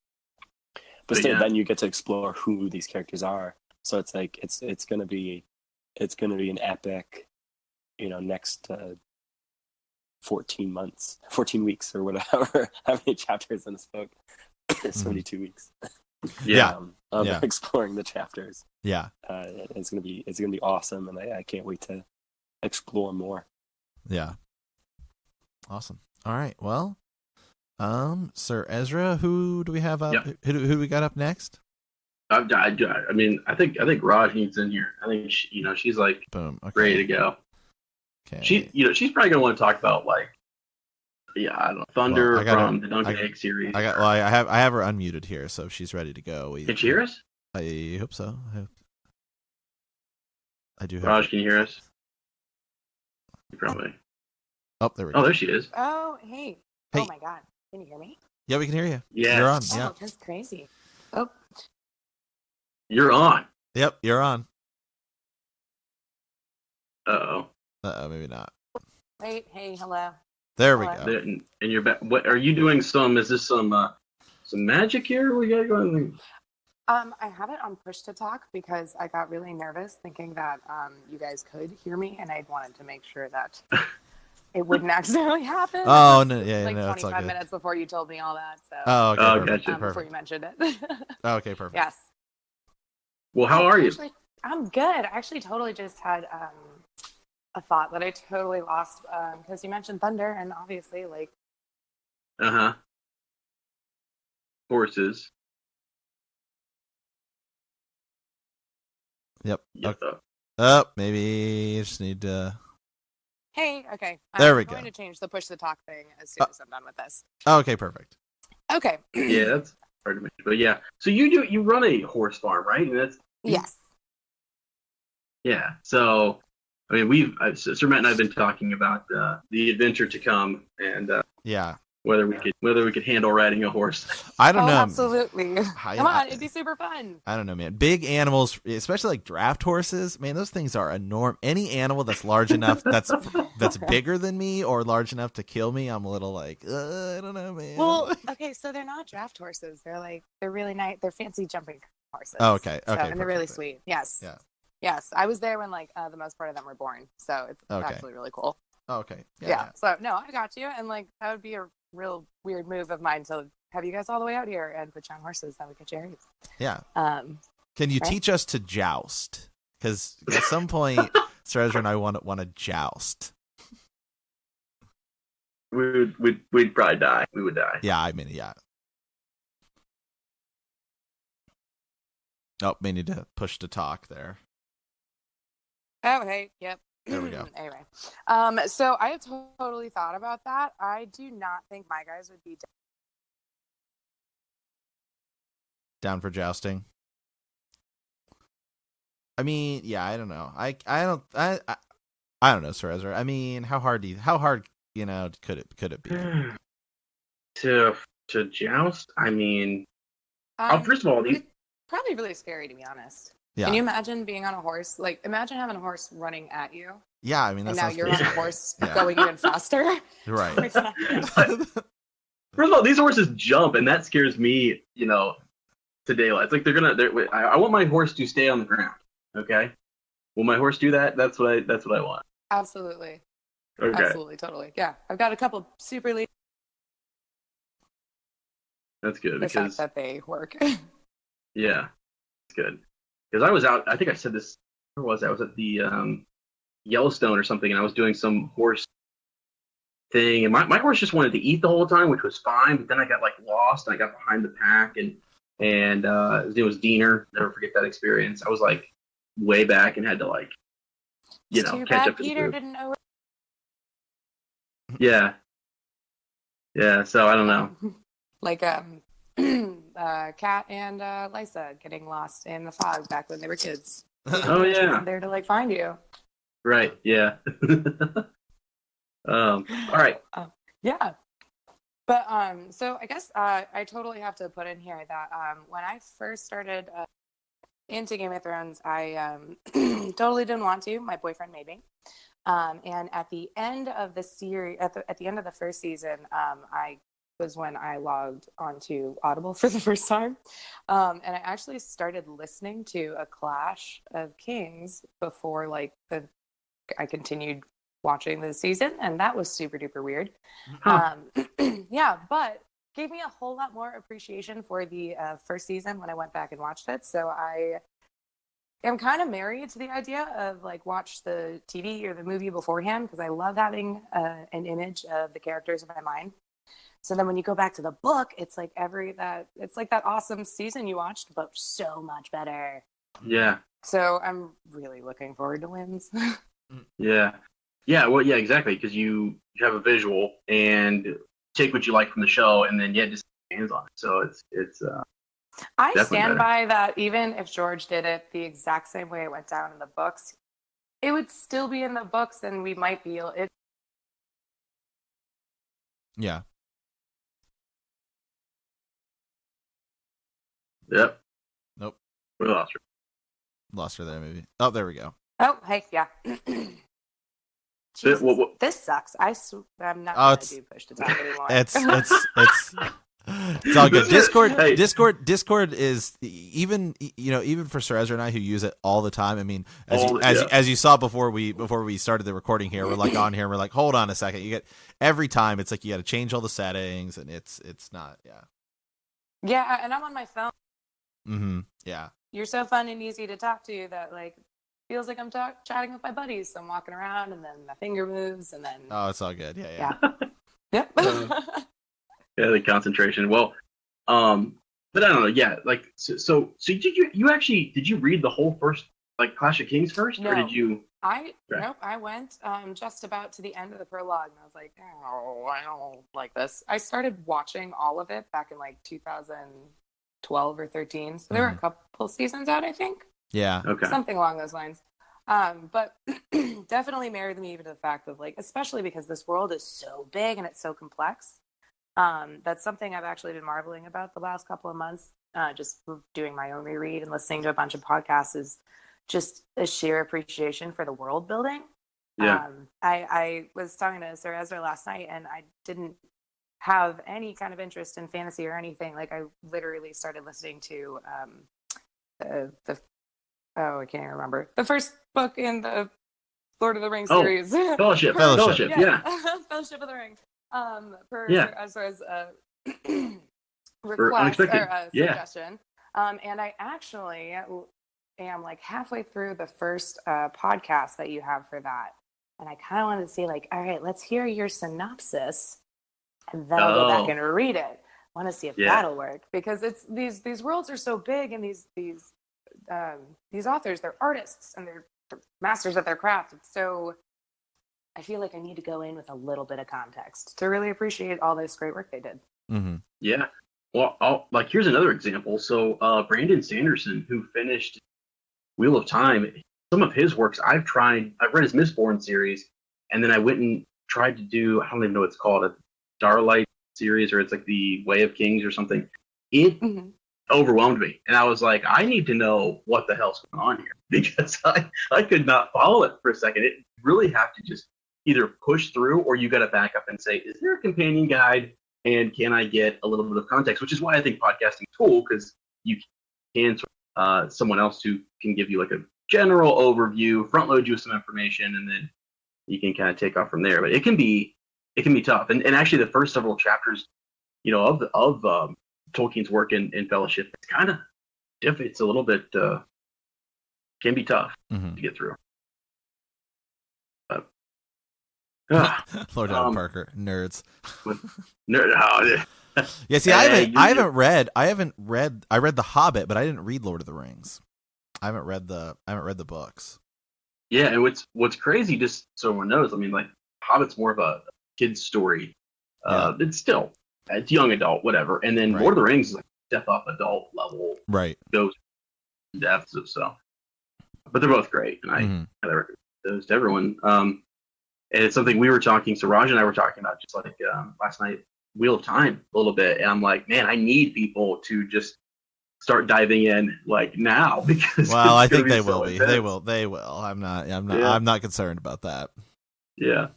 still, then you get to explore who these characters are. So it's like it's gonna be an epic, next 14 weeks or whatever, how many chapters in this book? 72 weeks. Yeah. Of Yeah. exploring the chapters. Yeah. It's gonna be awesome, and I can't wait to explore more. Yeah. Awesome. All right. Well, Sir Ezra, who do we have up? Yep. Who do we got up next? I mean, I think Raj needs in here. I think she's like Boom. Okay. ready to go. Okay. She's probably gonna want to talk about like, I don't know, Thunder from the Duncan Egg series. I have her unmuted here, so if she's ready to go. Can she hear us? I hope so. I do. Raj, can you hear us? Probably. Oh, there we go. Oh, there she is. Oh, hey. Hey. Oh my God. Can you hear me? Yeah, we can hear you. Yeah. You're on. Oh, Yeah. that's crazy. Oh, You're on. Yep, you're on. Uh-oh. Maybe not. wait. Hey, hello. There we Hello. go. And you're back. What are you doing? Is this some magic here? We got going. I have it on push to talk because I got really nervous thinking that you guys could hear me, and I wanted to make sure that it wouldn't accidentally happen. Oh no, yeah, like no, it's all 25 good. minutes before you told me all that. So. Oh, okay. Oh, Perfect. gotcha. Before Perfect. you mentioned it. Okay, perfect. Yes. Well, how are you? Actually, I'm good. I actually totally just had a thought that I totally lost because you mentioned thunder, and obviously, like, Uh-huh. Horses. Yep. Yeah. Okay. Oh, maybe you just need to. hey, okay. There we I'm going go. to change the push the talk thing as soon as I'm done with this. Okay, perfect. Okay. Yeah, that's hard to make. But yeah. So you run a horse farm, right? And that's Yes. yeah. So I mean, Sir Matt and I've been talking about the adventure to come and Yeah. whether we could handle riding a horse. I don't Oh, know. absolutely. I- Come I- on, it'd be super fun. I don't know, man. Big animals, especially like draft horses, man, those things are enormous. Any animal that's large enough, that's bigger than me or large enough to kill me, I'm a little like, I don't know, man. Well, okay, so they're not draft horses. They're really nice. They're fancy jumping horses. Oh, okay, So, okay, and they're really perfect. sweet. Yes. Yeah. Yes, I was there when like the most part of them were born, so it's Okay. actually really cool. Okay. Yeah. So no, I got you, and like that would be a real weird move of mine to have you guys all the way out here and put you on horses. That would get cherries. Yeah. Um, Can you Right? teach us to joust? Because at some point, Sir Ezra and I want to joust. We'd probably die. We would die. Yeah, I mean, yeah. Oh, may need to push to talk there. Oh, hey, yep. There we go. Anyway, so I had totally thought about that. I do not think my guys would be. Down for jousting. I mean, yeah, I don't know. I don't know, Sir Ezra. I mean, how hard could it be? To joust? I mean, Um, first of all, these it's probably really scary to be honest. Yeah. Can you imagine being on a horse? Like, imagine having a horse running at you, Yeah, I mean, that and now sounds you're pretty on a scary. horse Yeah. going even faster. Right. It's not- First of all, these horses jump, and that scares me. To daylight. It's like I want my horse to stay on the ground. Okay. Will my horse do that? That's what I want. Absolutely. Okay. Absolutely. Totally. Yeah. I've got a couple super lead. That's good The fact because that they work. yeah, it's good because I was out. I think I said this. Where was I? I was at the Yellowstone or something, and I was doing some horse thing, and my horse just wanted to eat the whole time, which was fine. But then I got like lost, and I got behind the pack, and his name was Diener. Never forget that experience. I was like way back and had to like Too catch bad up to the Peter group. didn't know. Yeah. So I don't know. Like Kat and Lysa getting lost in the fog back when they were kids. Oh She yeah. wasn't there to like find you. Right. Yeah. All right. Yeah. But so I guess I totally have to put in here that when I first started into Game of Thrones, I totally didn't want to. My boyfriend made me. And at the end of the series, at the end of the first season, I was when I logged onto Audible for the first time, and I actually started listening to A Clash of Kings before I continued watching this season, and that was super duper weird. Huh. Yeah, but gave me a whole lot more appreciation for the first season when I went back and watched it. So I am kind of married to the idea of like watch the TV or the movie beforehand because I love having an image of the characters in my mind. So then when you go back to the book, it's like it's like that awesome season you watched, but so much better. Yeah. So I'm really looking forward to wins. Yeah. Yeah. Well, yeah, exactly. Because you have a visual and take what you like from the show, and then just hands on it. So it's I definitely stand better. by that. Even if George did it the exact same way it went down in the books, it would still be in the books, and we might be it. Yeah. Yep. Nope. We lost her. Lost her there, maybe. Oh, there we go. Oh, hey, yeah. Jesus, What- this sucks. I'm not Oh, gonna it's- do push to talk anymore. It's all good. Discord, Hey. Discord is even for Sir Ezra and I who use it all the time. I mean, as you saw before we started the recording here, we're like on here, and we're like, hold on a second. You get every time it's like you got to change all the settings, and it's not. Yeah, and I'm on my phone. Mm-hmm. Yeah. You're so fun and easy to talk to that like feels like I'm chatting with my buddies. So I'm walking around, and then my finger moves, and then Oh, it's all good. Yeah. Yep. Yeah, the concentration. Well, but I don't know. Yeah, like so did you read the whole first like Clash of Kings first, No. or did you? Nope, I went just about to the end of the prologue, and I was like, oh, I don't like this. I started watching all of it back in like 2012 or 13, so there were a couple seasons out, I think. Yeah. Okay. Something along those lines. But definitely married me even to the fact of like, especially because this world is so big and it's so complex. That's something I've actually been marveling about the last couple of months. Just doing my own reread and listening to a bunch of podcasts is just a sheer appreciation for the world building. Yeah. I was talking to Sir Ezra last night, and I didn't have any kind of interest in fantasy or anything. Like I literally started listening to I can't even remember the first book in the Lord of the Rings series. Fellowship. Fellowship. Yeah. Fellowship of the Ring. Per Yeah. Ezra's Or request unexpected. or suggestion. And I actually am like halfway through the first podcast that you have for that. And I kind of wanted to see like, all right, let's hear your synopsis, and then I'll go back and read it. I want to see if that'll work, because it's these worlds are so big, and these authors, they're artists and they're masters at their craft. So I feel like I need to go in with a little bit of context to really appreciate all this great work they did. Mm-hmm. Yeah. Well, here's another example. So Brandon Sanderson, who finished Wheel of Time, some of his works I've read his Mistborn series, and then I went and tried to do, I don't even know what it's called, a Starlight series, or it's like the Way of Kings or something. It overwhelmed me, and I was like, I need to know what the hell's going on here, because I could not follow it for a second. It really have to just either push through, or you got to back up and say, is there a companion guide, and can I get a little bit of context? Which is why I think podcasting is cool, because you can someone else who can give you like a general overview, front load you with some information, and then you can kind of take off from there. But it can be tough. And actually, the first several chapters, of Tolkien's work in Fellowship, it's kind of it's a little bit can be tough to get through. But Lord John Parker, nerds. Yeah, see, I read The Hobbit, but I didn't read Lord of the Rings. I haven't read the books. Yeah, and what's crazy, just so everyone knows, I mean, like, Hobbit's more of a kid's story. It's young adult, whatever. And then Lord of the Rings is like step up adult level. Right. Goes in depth, so. But they're both great, and I highly recommend those to everyone. And it's something we were talking, so Raj and I were talking about just like last night, Wheel of Time a little bit, and I'm like, man, I need people to just start diving in like now, because well, I think they will be. They will. I'm not concerned about that. Yeah.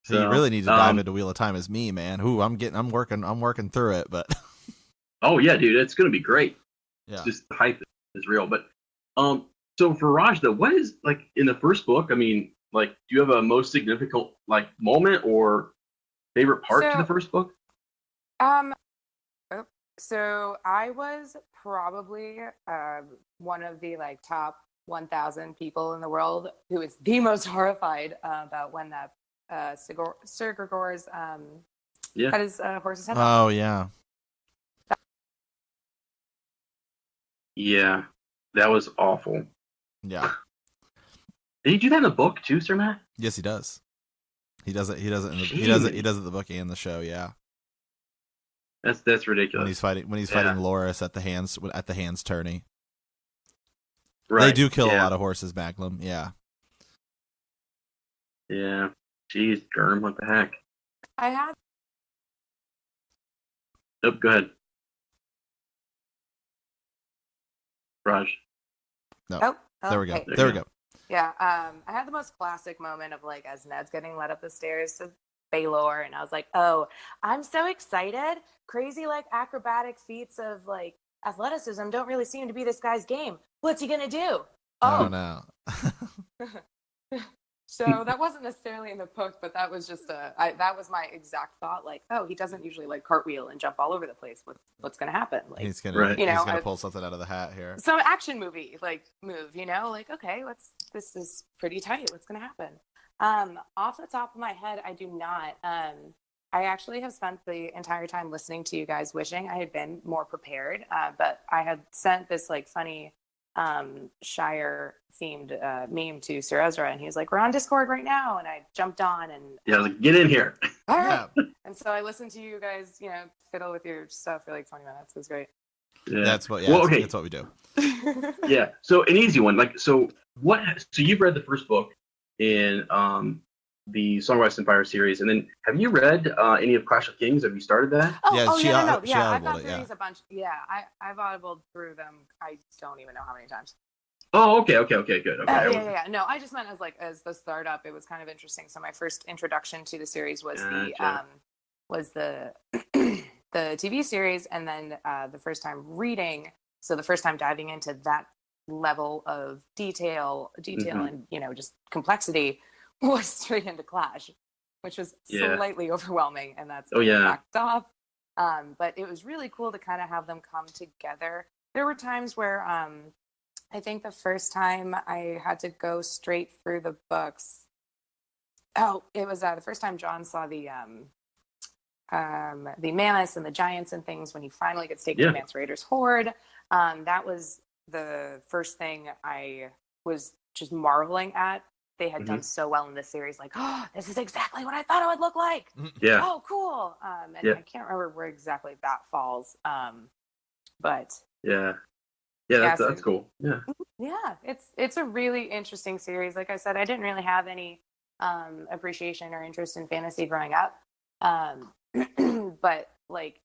So you really need to dive into Wheel of Time as me, man. I'm working through it, but oh yeah, dude, it's gonna be great. Yeah. It's just the hype is real. But so for Raj though, what is like in the first book? I mean, Like, do you have a most significant like moment or favorite part to the first book? So I was probably one of the like top 1,000 people in the world who is the most horrified about when that Sir Gregor's cut his horse's head off. Oh yeah. Yeah, that was awful. Yeah. Did he do that in the book too, Sir Matt? Yes, he does. He does it. He does it. He does it in the book and the show. Yeah. That's ridiculous. When he's fighting Loras at the hands tourney. Right. They do kill a lot of horses, Macklem. Yeah. Yeah. Jeez, Germ, what the heck? I had. Oh, go ahead. Raj. No. There we go. Hey. There we go. Yeah, I had the most classic moment of like as Ned's getting led up the stairs to Baelor, and I was like, "Oh, I'm so excited! Crazy like acrobatic feats of like athleticism don't really seem to be this guy's game. What's he gonna do?" Oh no. So that wasn't necessarily in the book, but that was just that was my exact thought. Like, oh, he doesn't usually like cartwheel and jump all over the place. What's gonna happen? Like, he's gonna pull something out of the hat here. Some action movie like move, like, okay, this is pretty tight. What's gonna happen? Off the top of my head, I do not. I actually have spent the entire time listening to you guys, wishing I had been more prepared. But I had sent this like funny Shire themed meme to Sir Ezra, and he was like, "We're on Discord right now," and I jumped on and I was like, "Get in here!" All right. And so I listened to you guys, fiddle with your stuff for like 20 minutes. It was great. Yeah. That's what we do. Yeah. So an easy one, so you've read the first book in the Song of Ice and Fire series, and then have you read any of Clash of Kings? Have you started that? No. Yeah, I've audibled gone it, through these a bunch. Yeah, I've audibled through them. I don't even know how many times. Oh, okay, good. Okay. Yeah. No, I just meant as the startup, it was kind of interesting. So my first introduction to the series was the the TV series, and then the first time reading. So the first time diving into that level of detail and just complexity was straight into Clash, which was slightly overwhelming, and that's backed off. But it was really cool to kind of have them come together. There were times where I think the first time I had to go straight through the books. Oh, it was the first time John saw the mammoths and the giants and things when he finally gets taken to Mance Rayder's horde. That was the first thing I was just marveling at. They had done so well in this series, like, oh, this is exactly what I thought it would look like. Yeah. Oh, cool. And I can't remember where exactly that falls. But that's cool. Yeah. Yeah, it's a really interesting series. Like I said, I didn't really have any appreciation or interest in fantasy growing up. But like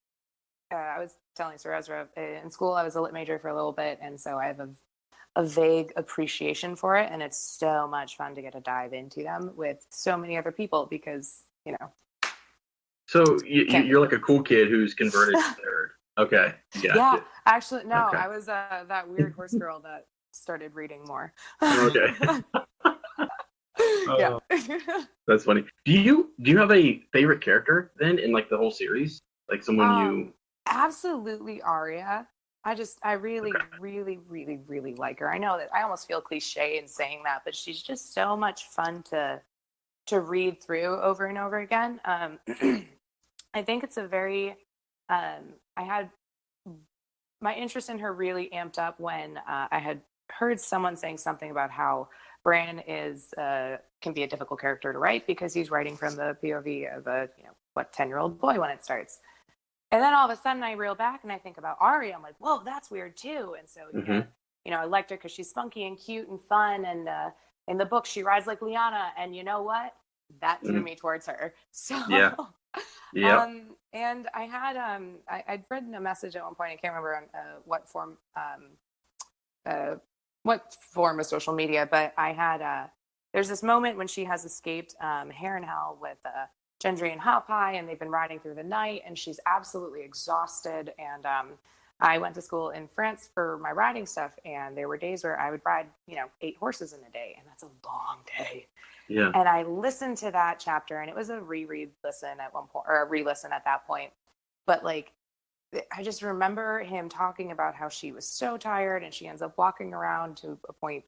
I was telling Sir Ezra, in school I was a lit major for a little bit, and so I have a vague appreciation for it, and it's so much fun to get to dive into them with so many other people because So you're like a cool kid who's converted to nerd. Okay. Yeah. Actually, no, okay. I was that weird horse girl that started reading more. Okay. Yeah. That's funny. Do you have a favorite character then in like the whole series? Like someone you absolutely Arya. I really, really, really, really like her. I know that I almost feel cliche in saying that, but she's just so much fun to read through over and over again. I think it's a very I had my interest in her really amped up when I had heard someone saying something about how Bran can be a difficult character to write because he's writing from the POV of a 10-year-old boy when it starts. And then all of a sudden I reel back and I think about Arya. I'm like, whoa, that's weird too. And so, I liked her because she's spunky and cute and fun. And in the book, she rides like Lyanna. And you know what? That drew me towards her. So, and I had, I'd written a message at one point. I can't remember on what form of social media, but I had, there's this moment when she has escaped Harrenhal with Gendry and Hotpie, and they've been riding through the night, and she's absolutely exhausted. And I went to school in France for my riding stuff, and there were days where I would ride, 8 horses in a day, and that's a long day. Yeah. And I listened to that chapter, and it was a reread listen at one point, or a re-listen at that point. But like, I just remember him talking about how she was so tired, and she ends up walking around to a point,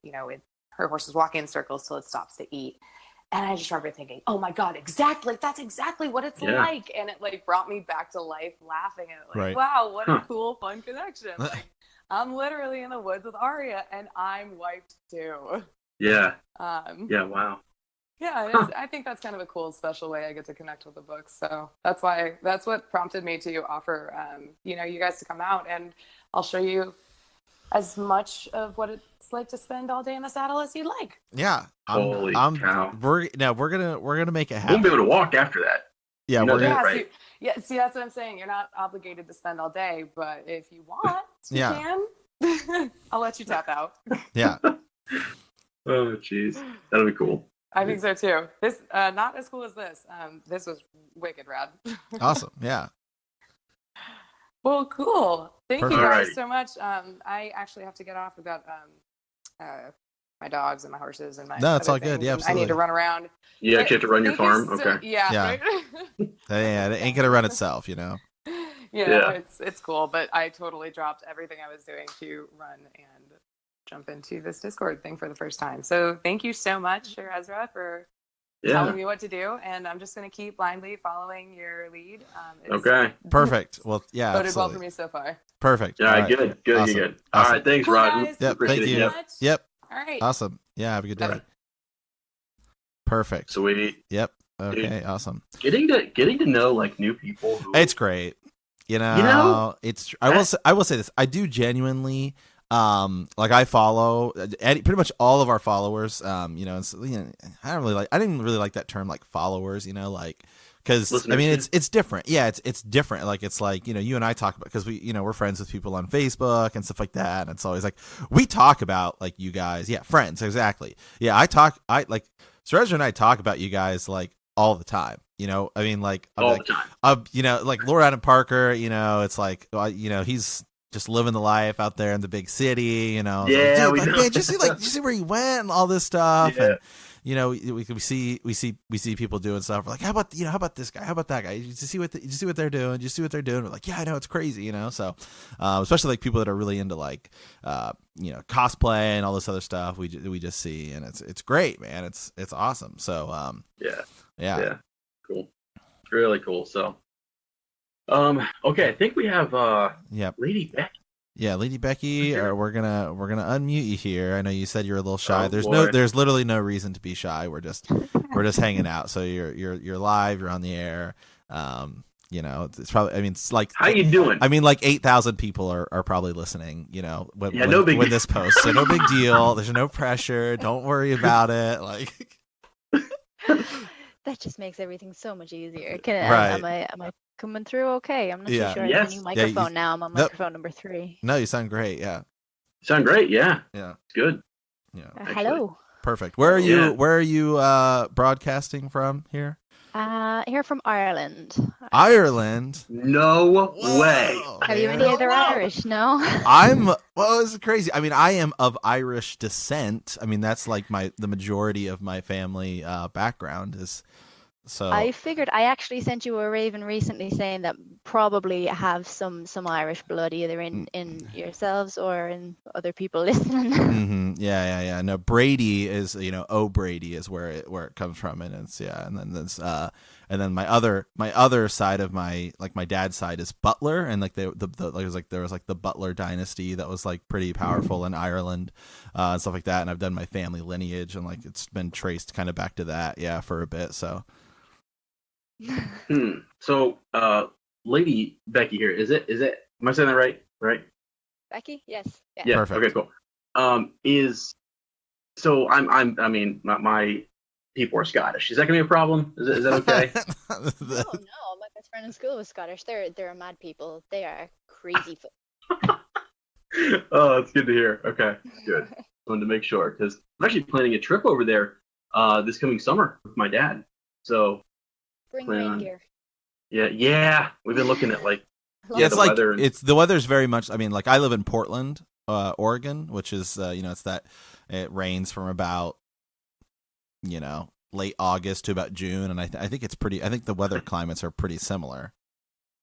her horse is walking in circles till it stops to eat. And I just remember thinking, oh my God, exactly. That's exactly what it's like. And it like brought me back to life laughing at it. Like, wow, what a cool, fun connection. Like, I'm literally in the woods with Arya and I'm wiped too. Yeah. Yeah, wow. Yeah, I think that's kind of a cool, special way I get to connect with the book. So that's what prompted me to offer, you guys to come out, and I'll show you as much of what it's like to spend all day in the saddle as you'd like. Yeah. Holy cow. We're gonna make it happen. I won't be able to walk after that. Yeah, we're gonna, right. See, that's what I'm saying. You're not obligated to spend all day, but if you want, you can. I'll let you tap out. Yeah. Oh, jeez. That'll be cool. I think so too. This not as cool as this. This was wicked rad. Awesome. Yeah. Well, cool. Thank Perfect. you guys so much. I actually have to get off. I've got my dogs and my horses and my. No, it's all good. Yeah, absolutely. I need to run around. You actually have to run your farm. Okay. Yeah. Right? Yeah, it ain't gonna run itself, Yeah, it's cool. But I totally dropped everything I was doing to run and jump into this Discord thing for the first time. So thank you so much, Ezra, for telling me what to do, and I'm just going to keep blindly following your lead. Okay. Perfect. Well, yeah. Voted well for me so far. Perfect. All right, good. Awesome. Good. Awesome. All right, thanks, Cool, Rod. guys. Yep, Appreciate thank it. you. Yep. All right. Awesome. Yeah, have a good day. Perfect. Sweet. Yep. Okay, Dude, awesome. Getting to know like new people. It's great. It's I will say this. I do genuinely like I follow pretty much all of our followers. I didn't really like that term, like followers, like, because I mean it's different. Yeah, it's different. Like it's like, you and I talk about, because we're friends with people on Facebook and stuff like that, and it's always like we talk about like you guys. Yeah, friends, exactly. Yeah, Sir Ezra and I talk about you guys like all the time. I mean, like all the time. Like Lord Adam Parker. It's like he's just living the life out there in the big city. Yeah, like, man, did you see where he went and all this stuff? Yeah. And we see people doing stuff. We're like, how about this guy? How about that guy? Did you see what they're doing? Did you see what they're doing? We're like, yeah, I know, it's crazy. So especially like people that are really into like cosplay and all this other stuff. We just see, and it's great, man. It's awesome. So yeah, cool, really cool. So okay, I think we have Lady Becky. Yeah, Lady Becky, we're gonna unmute you here. I know you said you're a little shy. Oh, there's literally no reason to be shy. We're just hanging out. So you're live. You're on the air. It's probably. I mean, it's like, how you doing? I mean, like 8,000 people are probably listening. When this posts. So no big deal. There's no pressure. Don't worry about it. Like that just makes everything so much easier. Am I coming through okay? I'm not too sure. I have a new microphone now. I'm on microphone number 3. No, you sound great. Yeah. Sound great. Yeah. Yeah. It's good. Yeah. Hello. Perfect. Where are you broadcasting from here? Here from Ireland. Ireland? No way. Have you any other Irish? No. It's crazy. I mean, I am of Irish descent. I mean, that's like the majority of my family background is. So I figured I actually sent you a raven recently saying that probably have some Irish blood either in yourselves or in other people listening. Mm-hmm. Yeah. No, Brady is O'Brady is where it comes from, and it's and then there's and then my other side of my dad's side is Butler, and like there was the Butler dynasty that was like pretty powerful in Ireland and stuff like that, and I've done my family lineage and like it's been traced kind of back to that for a bit. So. So, Lady Becky here, is it? Am I saying that right? Right? Becky? Yes. Yeah. Perfect. Okay. Cool. I mean, my people are Scottish. Is that gonna be a problem? Is that okay? No. My best friend in school was Scottish. They're mad people. They are crazy. Oh, that's good to hear. Okay, good. Wanted to make sure because I'm actually planning a trip over there this coming summer with my dad. So. Bring reindeer. Yeah. We've been looking at like it's the like weather. The weather's very much. I mean, like I live in Portland, Oregon, which is it's that it rains from about late August to about June, and I think it's pretty. I think the weather climates are pretty similar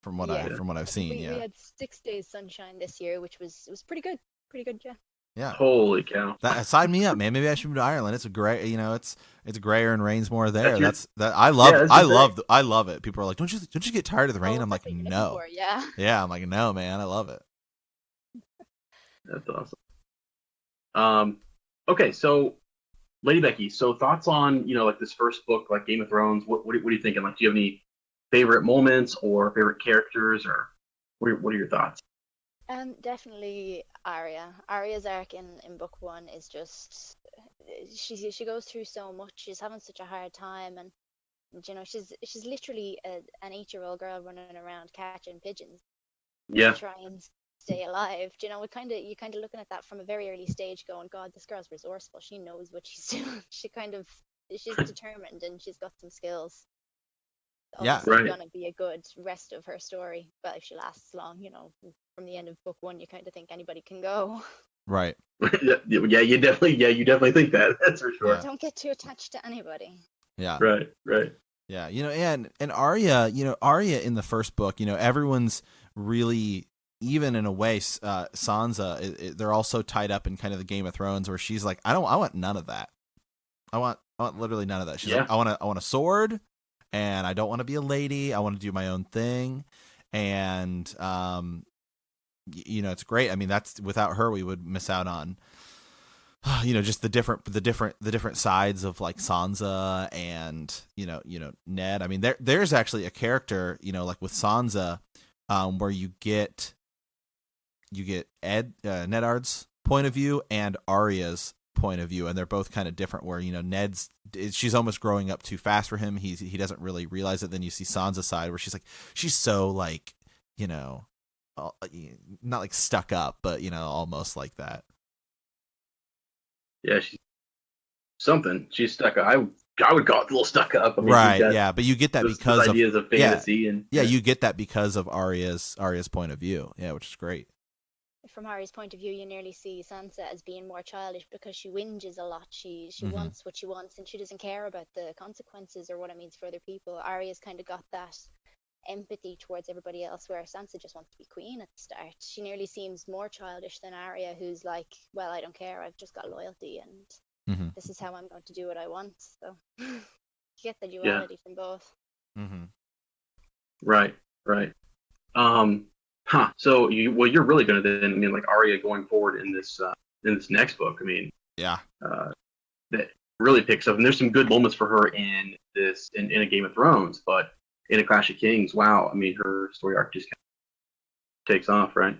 from what I've seen. We had 6 days sunshine this year, which was pretty good. Pretty good, yeah. Yeah. Holy cow! Sign me up, man. Maybe I should move to Ireland. It's a gray, it's grayer and rains more there. That's I love it. People are like, don't you get tired of the rain? I'm like, no. Yeah. Yeah, I'm like, no, man. I love it. That's awesome. Okay, so Lady Becky, so thoughts on like this first book, like Game of Thrones? What are you thinking? Like, do you have any favorite moments or favorite characters, or what are your thoughts? Definitely Arya. Arya's arc in book 1 is just she goes through so much. She's having such a hard time, and she's literally an 8-year-old girl running around catching pigeons. Yeah. To try and stay alive. You're kind of looking at that from a very early stage, going, God, this girl's resourceful. She knows what she's doing. She's determined, and she's got some skills. Yeah, right. Gonna be a good rest of her story, but if she lasts long, from the end of book 1, you kind of think anybody can go. Right. Yeah, you definitely think that. That's for sure. Yeah. Don't get too attached to anybody. Yeah. Right. Yeah, and Arya, Arya in the first book, everyone's really, even in a way, Sansa, they're all so tied up in kind of the Game of Thrones where she's like, I want none of that. I want literally none of that. She's like, I want a sword, and I don't want to be a lady. I want to do my own thing, and it's great. I mean, that's, without her, we would miss out on, just the different sides of like Sansa and Ned. I mean, there's actually a character, like with Sansa, where you get Ned Ard's point of view and Arya's point of view, and they're both kind of different, where she's almost growing up too fast for him. He doesn't really realize it. Then you see Sansa's side, where she's so like, not like stuck up, but almost like that. Yeah, she's something. She's stuck up. I would call it a little stuck up. I mean, right? Yeah, but you get that because of ideas of fantasy, and you get that because of Arya's point of view. Yeah, which is great. From Arya's point of view, you nearly see Sansa as being more childish because she whinges a lot. She wants what she wants, and she doesn't care about the consequences or what it means for other people. Arya's kind of got that empathy towards everybody else, where Sansa just wants to be queen at the start. She nearly seems more childish than Arya, who's like, well, I don't care, I've just got loyalty, and this is how I'm going to do what I want. So you get the duality from both. Right. So you're really going to then, I mean, like Arya going forward in this next book, I mean, that really picks up, and there's some good moments for her in a Game of Thrones, but in a Clash of Kings, wow, I mean, her story arc just kind of takes off, right?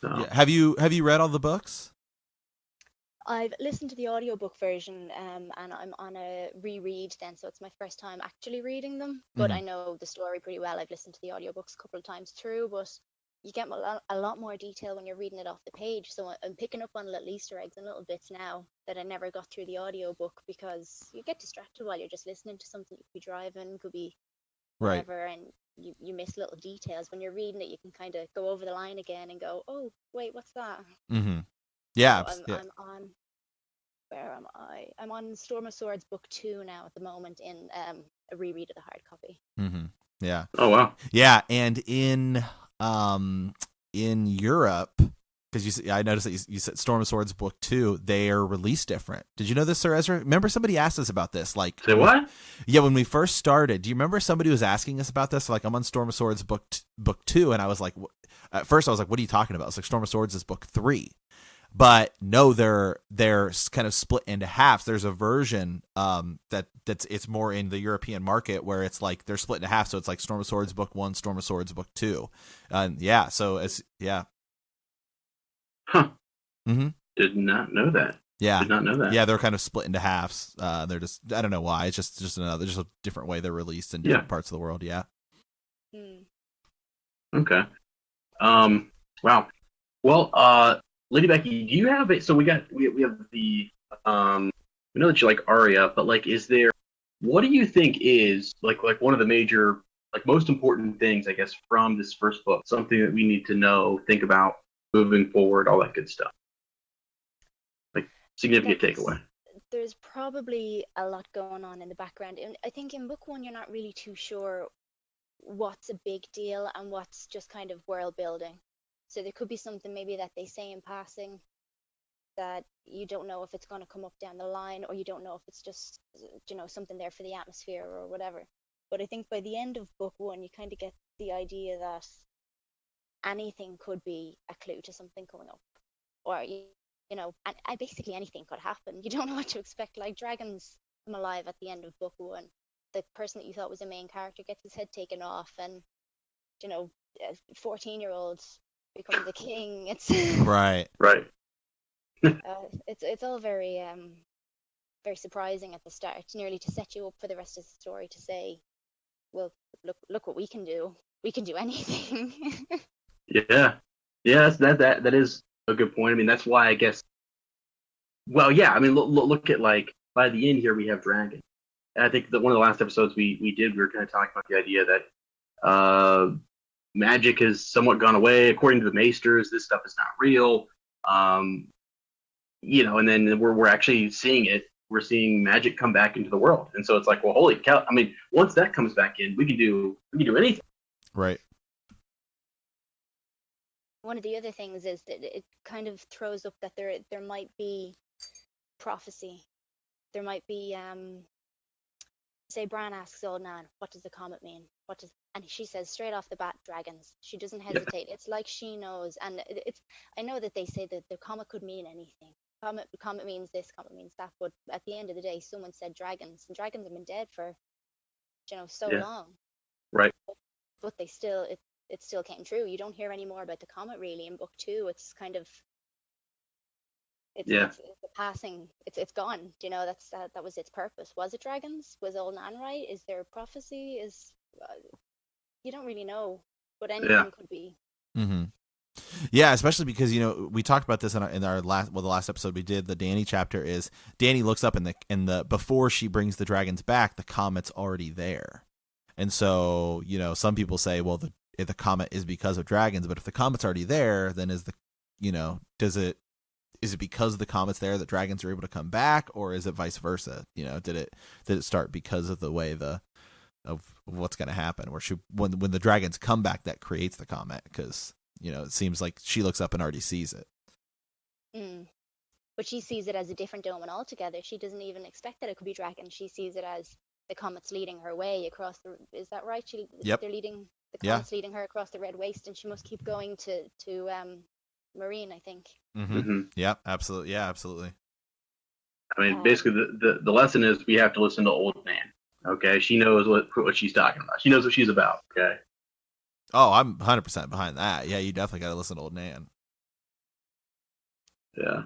So. Have you read all the books? I've listened to the audiobook version, and I'm on a reread then, so it's my first time actually reading them, but I know the story pretty well. I've listened to the audiobooks a couple of times through, but you get a lot more detail when you're reading it off the page, so I'm picking up on little Easter eggs and little bits now that I never got through the audiobook, because you get distracted while you're just listening to something. You could be driving, could be whatever, and you miss little details. When you're reading it, you can kind of go over the line again and go, oh, wait, what's that? Yeah. So I'm on, where am I? I'm on Storm of Swords book 2 now at the moment, in a reread of the hard copy. Yeah. Oh, wow. Yeah, and in Europe, because I noticed that you said Storm of Swords book 2, they are released different. Did you know this, Sir Ezra? Remember somebody asked us about this? Like, say what? Yeah, when we first started, do you remember somebody was asking us about this? Like, I'm on Storm of Swords book 2, and I was like, at first I was like, what are you talking about? It's like Storm of Swords is book 3. But no, they're kind of split into halves. There's a version it's more in the European market, where it's like they're split into half. So it's like Storm of Swords book 1, Storm of Swords book 2, and so it's Did not know that. Did not know that. Yeah, they're kind of split into halves. They're just, I don't know why. It's just a different way they're released in different parts of the world. Yeah. Okay. Wow. Well, Lady Becky, do you have it? So we have the we know that you like Arya, but like, what do you think is like one of the major, like, most important things, I guess, from this first book? Something that we need to know, think about moving forward, all that good stuff. Like, significant takeaway. there's probably a lot going on in the background. And I think in book one, you're not really too sure what's a big deal and what's just kind of world building. So there could be something maybe that they say in passing that you don't know if it's going to come up down the line, or you don't know if it's just, something there for the atmosphere or whatever. But I think by the end of book one, you kind of get the idea that anything could be a clue to something coming up, or and basically anything could happen. You don't know what to expect. Like, dragons come alive at the end of book one. The person that you thought was a main character gets his head taken off, and a 14-year-old becomes the king. It's Right. it's all very very surprising at the start, nearly to set you up for the rest of the story to say, well, look what we can do. We can do anything. Yeah, that is a good point. I mean, that's why I guess. Well, yeah, I mean, look at, like, by the end here we have dragons. And I think that one of the last episodes we did, we were kind of talking about the idea that magic has somewhat gone away according to the maesters. This stuff is not real. And then we're actually seeing it. We're seeing magic come back into the world, and so it's like, well, holy cow! I mean, once that comes back in, we can do anything. Right. One of the other things is that it kind of throws up that there might be prophecy. There might be, say Bran asks Old Nan, what does the comet mean? And she says straight off the bat, dragons. She doesn't hesitate. It's like she knows. And I know that they say that the comet could mean anything. Comet means this, comet means that. But at the end of the day, someone said dragons, and dragons have been dead for, so long. Right. But they still, it still came true. You don't hear any more about the comet really in book two. It's kind of, it's a passing. It's gone. That was its purpose. Was it dragons? Was Old Nan right? Is there prophecy? You don't really know, but anything could be. Mm-hmm. Yeah, especially because we talked about this in our the last episode we did. The Dany chapter is Dany looks up in the before she brings the dragons back, the comet's already there, and so some people say, well, the comet is because of dragons, but if the comet's already there, then is it because the comet's there that dragons are able to come back, or is it vice versa? Did it start because of the way of what's going to happen, where when the dragons come back, that creates the comet, because it seems like she looks up and already sees it. But she sees it as a different omen altogether. She doesn't even expect that it could be dragons. She sees it as the comet's leading her way across the. Is that right? Yep. They're leading the comet's leading her across the Red Waste, and she must keep going to Marine, I think. Mm-hmm. Mm-hmm. Yeah, absolutely. Yeah, absolutely. I mean, basically, the lesson is we have to listen to Old Nan. Okay, she knows what she's talking about. She knows what she's about. Okay. Oh, I'm 100% behind that. Yeah, you definitely got to listen to Old Nan. Yeah.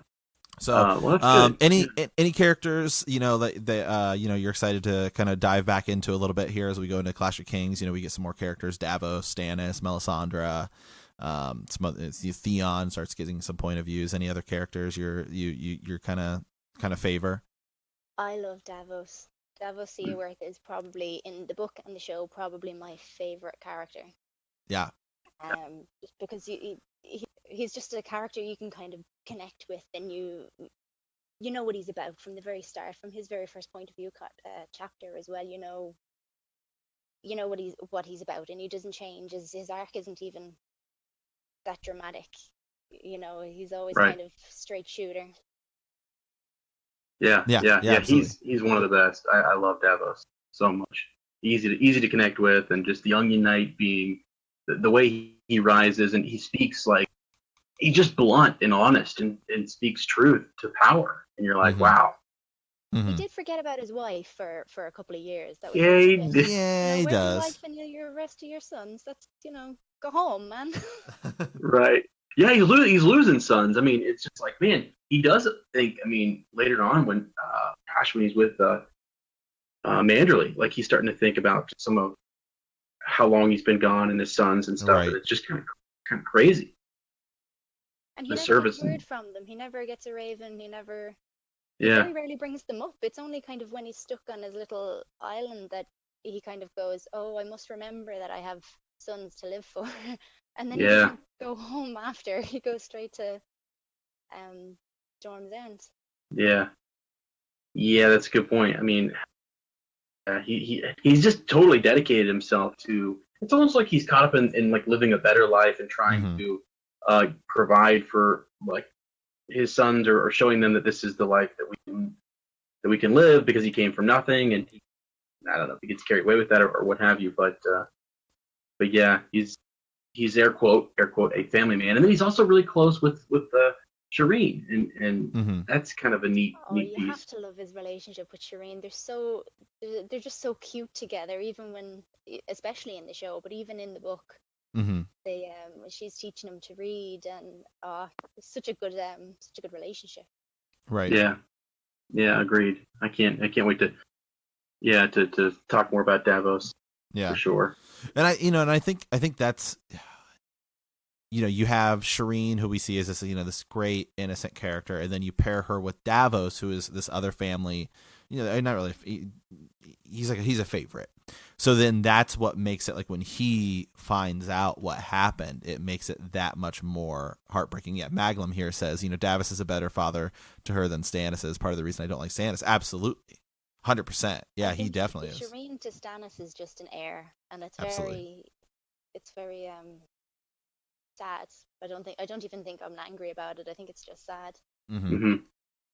So, any characters that you're excited to kind of dive back into a little bit here as we go into Clash of Kings? We get some more characters: Davos, Stannis, Melisandre. Theon starts getting some point of views. Any other characters you're kind of favor? I love Davos. Davos Seaworth is probably, in the book and the show, probably my favorite character. Yeah. Just because he's just a character you can kind of connect with, and you know what he's about from the very start, from his very first point of view chapter as well. You know what he's about, and he doesn't change. His arc isn't even that dramatic. He's always kind of straight shooter. Yeah. He's one of the best. I love Davos so much. Easy to connect with, and just the Onion Knight being the way he rises, and he speaks like he's just blunt and honest, and speaks truth to power, and you're like, wow. Mm-hmm. He did forget about his wife for a couple of years. That was he did. Yeah, he where's does. your wife and your rest of your sons? That's go home, man. Right. Yeah, he's losing sons. I mean, it's just like, man, he doesn't think. I mean, later on when he's with Manderley, like, he's starting to think about some of how long he's been gone and his sons and stuff. Right. And it's just kind of crazy. And he never gets word from them. He never gets a raven. He never. Yeah. Very rarely brings them up. It's only kind of when he's stuck on his little island that he kind of goes, "Oh, I must remember that I have sons to live for," and then he doesn't go home after. He goes straight to Storm's End. Yeah. Yeah, that's a good point. I mean, he's just totally dedicated himself to. It's almost like he's caught up in like living a better life and trying Mm-hmm. to provide for like his sons, or showing them that this is the life that we can live, because he came from nothing, and I don't know if he gets carried away with that, or what have you. But yeah, he's air quote a family man, and then he's also really close with Shireen, and Mm-hmm. that's kind of a neat Oh, you piece. have to love his relationship with Shireen. They're just so cute together, even when, especially in the show, but even in the book, Mm-hmm. she's teaching him to read, and it's such a good relationship. Right. Yeah, agreed. I can't wait to talk more about Davos Yeah. for sure. And I think that's, you have Shireen, who we see as this, this great innocent character, and then you pair her with Davos, who is this other family, not really, he's a favorite. So then that's what makes it, like, when he finds out what happened, it makes it that much more heartbreaking. Yeah, Maglum here says, Davos is a better father to her than Stannis is. Part of the reason I don't like Stannis. Absolutely. 100%. Yeah, he definitely is. Shireen to Stannis is just an heir, and Absolutely. it's very sad. I don't even think I'm angry about it. I think it's just sad. Mm-hmm. Mm-hmm.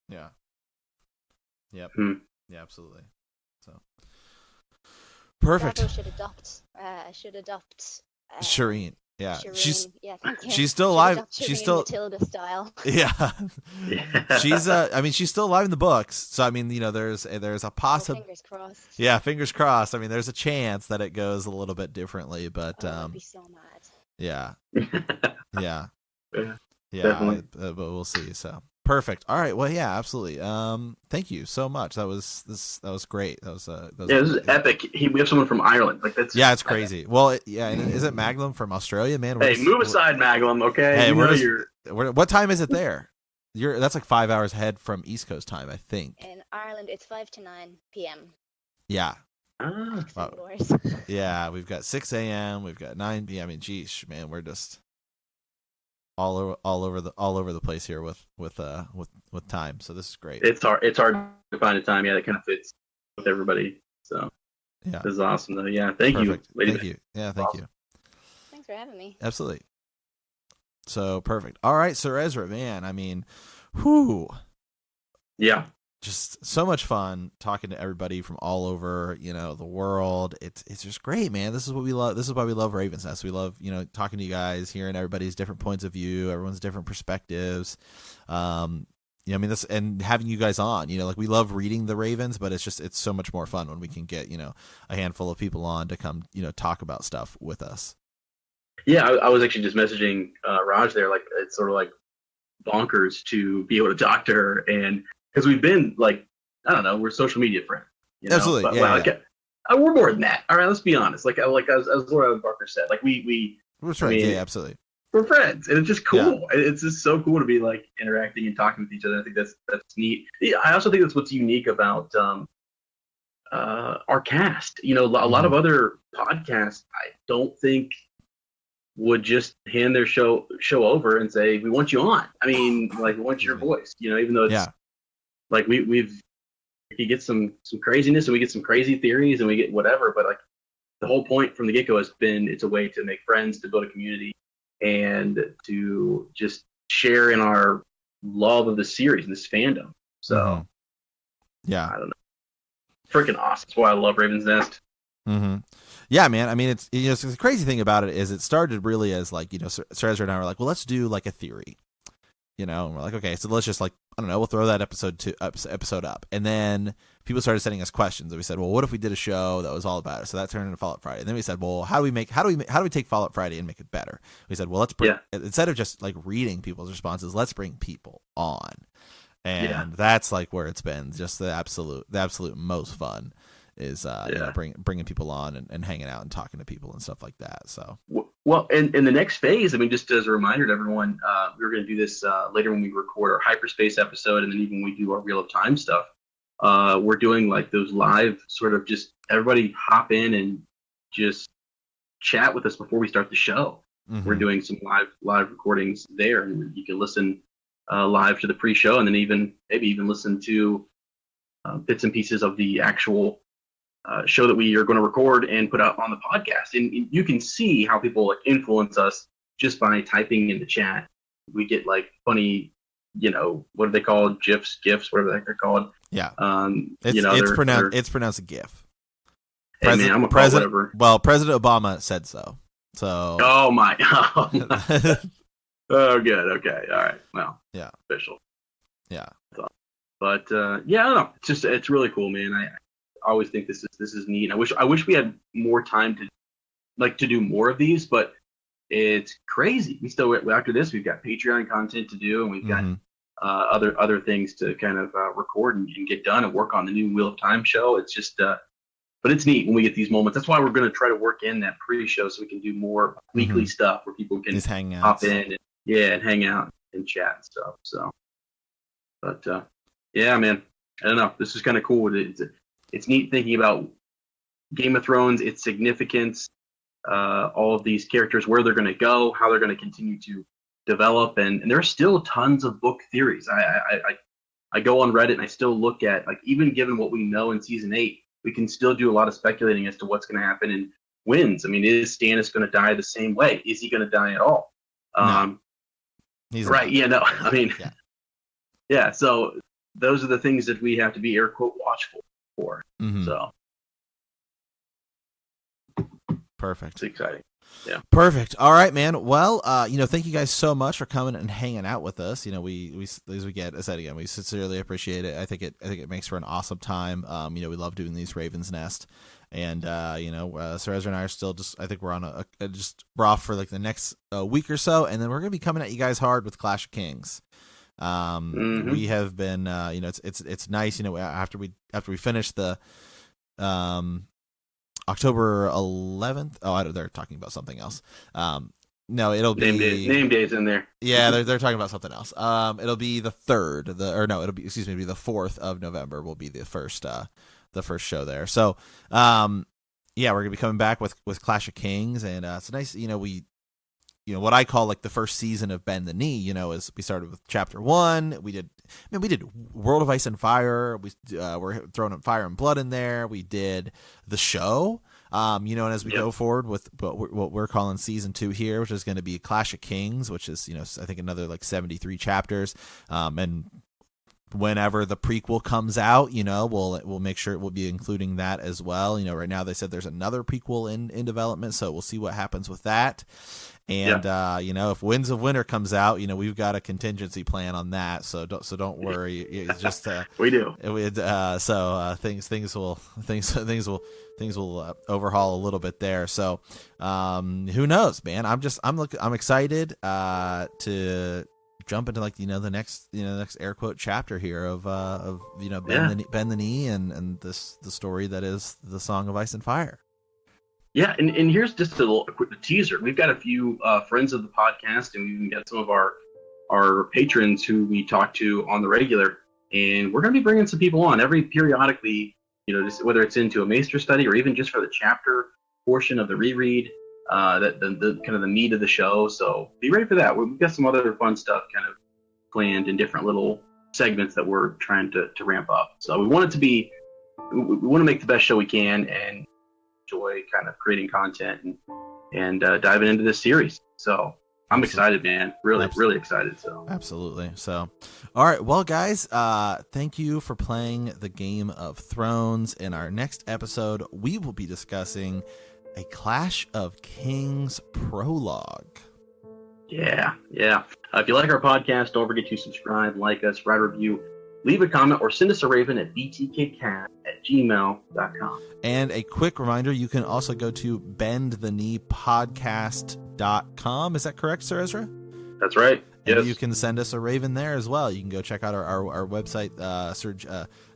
Yeah. Yep. Hmm. Yeah, absolutely. So perfect. Davos should adopt Shireen. Yeah. Shireen. Thank you. She's still Should alive. adopt She's Shireen still Matilda style. Yeah. Yeah. She's still alive in the books. So I mean, there's a Fingers crossed. Yeah, fingers crossed. I mean, there's a chance that it goes a little bit differently, but I'd be so mad. yeah. Yeah. Yeah, Yeah, definitely. but we'll see. So perfect. All right. Well, yeah, absolutely. Thank you so much. That was great. That was this is epic. We have someone from Ireland. Like that's Yeah, it's crazy. Epic. Well, and isn't Maglum from Australia, man? Hey, move aside, Maglum. Okay. Hey, what time is it there? That's like 5 hours ahead from East Coast time, I think. In Ireland, it's 5 to 9 p.m. Yeah. Wow. Yeah, we've got 6 a.m. We've got 9 p.m. I mean, geez, man, we're just all over the place here with time. So this is great. It's hard to find a time. Yeah, that kind of fits with everybody. So yeah, this is awesome though. Yeah, thank perfect. you. Thank you. Yeah, thank you. Thanks for having me. Absolutely. So perfect. All right, Sir Ezra, man. I mean, whoo. Yeah. Just so much fun talking to everybody from all over, the world. It's just great, man. This is what we love. This is why we love Raven's Nest. We love, talking to you guys, hearing everybody's different points of view, everyone's different perspectives. I mean, this, and having you guys on, like, we love reading the Ravens, but it's so much more fun when we can get, a handful of people on to come, talk about stuff with us. Yeah, I was actually just messaging Raj there. Like, it's sort of like bonkers to be able to talk to her, and because we've been like, I don't know, we're social media friends. Absolutely, but, yeah. We're more than that. All right, let's be honest. Like as Laura Barker said, like we're friends. I mean, yeah, absolutely. We're friends, and it's just cool. Yeah. It's just so cool to be like interacting and talking with each other. I think that's neat. I also think that's what's unique about our cast. A lot of other podcasts, I don't think, would just hand their show over and say, we want you on. I mean, like, we want your voice, even though it's like we get some craziness and we get some crazy theories and we get whatever, but like the whole point from the get-go has been, it's a way to make friends, to build a community, and to just share in our love of the series and this fandom. So yeah, I don't know. Freaking awesome. That's why I love Raven's Nest. Mm-hmm. Yeah, man. I mean, it's the crazy thing about it is it started really as like, Sir Ezra and I were like, well, let's do like a theory, and we're like, okay, so let's just like, I don't know, we'll throw that episode up. And then people started sending us questions, and we said, well, what if we did a show that was all about it? So that turned into Fallout Friday. And then we said, well, how do we take Fallout Friday and make it better? We said, well, let's bring, instead of just like reading people's responses, let's bring people on. And that's like where it's been just the absolute most fun is bringing people on and hanging out and talking to people and stuff like that. So well, and in the next phase, I mean, just as a reminder to everyone, we're going to do this later when we record our hyperspace episode, and then even when we do our Wheel of Time stuff, we're doing like those live sort of just everybody hop in and just chat with us before we start the show. Mm-hmm. We're doing some live recordings there, and you can listen live to the pre-show, and then maybe even listen to bits and pieces of the actual show that we are going to record and put out on the podcast. And you can see how people like influence us just by typing in the chat. We get like funny, what are they called? GIFs, whatever they're called. Yeah. It's pronounced a GIF. Hey, man, I'm a whatever. Well, President Obama said so. So. Oh my God. Oh, good. Okay. All right. Well. Yeah. Official. Yeah. But I don't know. It's really cool, man. I always think this is neat. I wish we had more time to do more of these, but it's crazy. We still, after this, we've got Patreon content to do, and we've got other things to kind of record and get done and work on the new Wheel of Time show. It's just, but it's neat when we get these moments. That's why we're going to try to work in that pre-show so we can do more weekly stuff where people can hop in and hang out and chat and stuff. So, but yeah, man, I don't know. This is kind of cool. It's neat thinking about Game of Thrones, its significance, all of these characters, where they're going to go, how they're going to continue to develop, and there are still tons of book theories. I go on Reddit and I still look at, like, even given what we know in season 8, we can still do a lot of speculating as to what's going to happen in Winds. I mean, is Stannis going to die the same way? Is he going to die at all? No. Right? Yeah, no. I mean, yeah. So those are the things that we have to be air quote watchful for. So. Perfect. It's exciting. Yeah. Perfect. All right, man. Well, thank you guys so much for coming and hanging out with us. We as we get, I said again, we sincerely appreciate it. I think it makes for an awesome time. We love doing these Raven's Nest, and Sir Ezra and I are still I think we're on we're off for like the next week or so, and then we're gonna be coming at you guys hard with Clash of Kings. We have been, it's nice, after we finish the, October 11th. Oh, they're talking about something else. No, it'll be name days in there. Yeah, they're talking about something else. It'll be the 3rd, it'll be the 4th of November will be the first show there. So, yeah, we're gonna be coming back with Clash of Kings, and it's nice. What I call like the first season of Bend the Knee, is we started with chapter 1. We did World of Ice and Fire. We're throwing up Fire and Blood in there. We did the show, and as we go forward with what we're calling season 2 here, which is going to be Clash of Kings, which is, I think another like 73 chapters. And whenever the prequel comes out, we'll make sure we'll be including that as well. Right now they said there's another prequel in development, so we'll see what happens with that. And if Winds of Winter comes out, we've got a contingency plan on that. So don't worry. It's just we do. Things will overhaul a little bit there. So who knows, man? I'm excited to jump into the next air quote chapter here of Bend the Knee and the story that is the Song of Ice and Fire. Yeah, and here's just a quick teaser. We've got a few friends of the podcast, and we've even got some of our patrons who we talk to on the regular, and we're going to be bringing some people on periodically, just whether it's into a Maester study or even just for the chapter portion of the reread, the kind of the meat of the show. So be ready for that. We've got some other fun stuff kind of planned in different little segments that we're trying to ramp up. So we want to make the best show we can and enjoy kind of creating content and diving into this series. So I'm excited, man. Really excited. So absolutely. So, all right. Well, guys, thank you for playing the Game of Thrones. In our next episode, we will be discussing a Clash of Kings prologue. Yeah. If you like our podcast, don't forget to subscribe, like us, write a review, leave a comment, or send us a raven at btkcast@gmail.com. And a quick reminder, you can also go to bendthekneepodcast.com. Is that correct, Sir Ezra? That's right. And yes. You can send us a raven there as well. You can go check out our website, Sir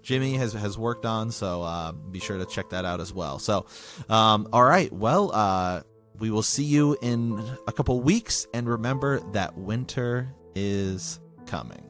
Jimmy has worked on, so be sure to check that out as well. So, all right. Well, we will see you in a couple weeks, and remember that winter is coming.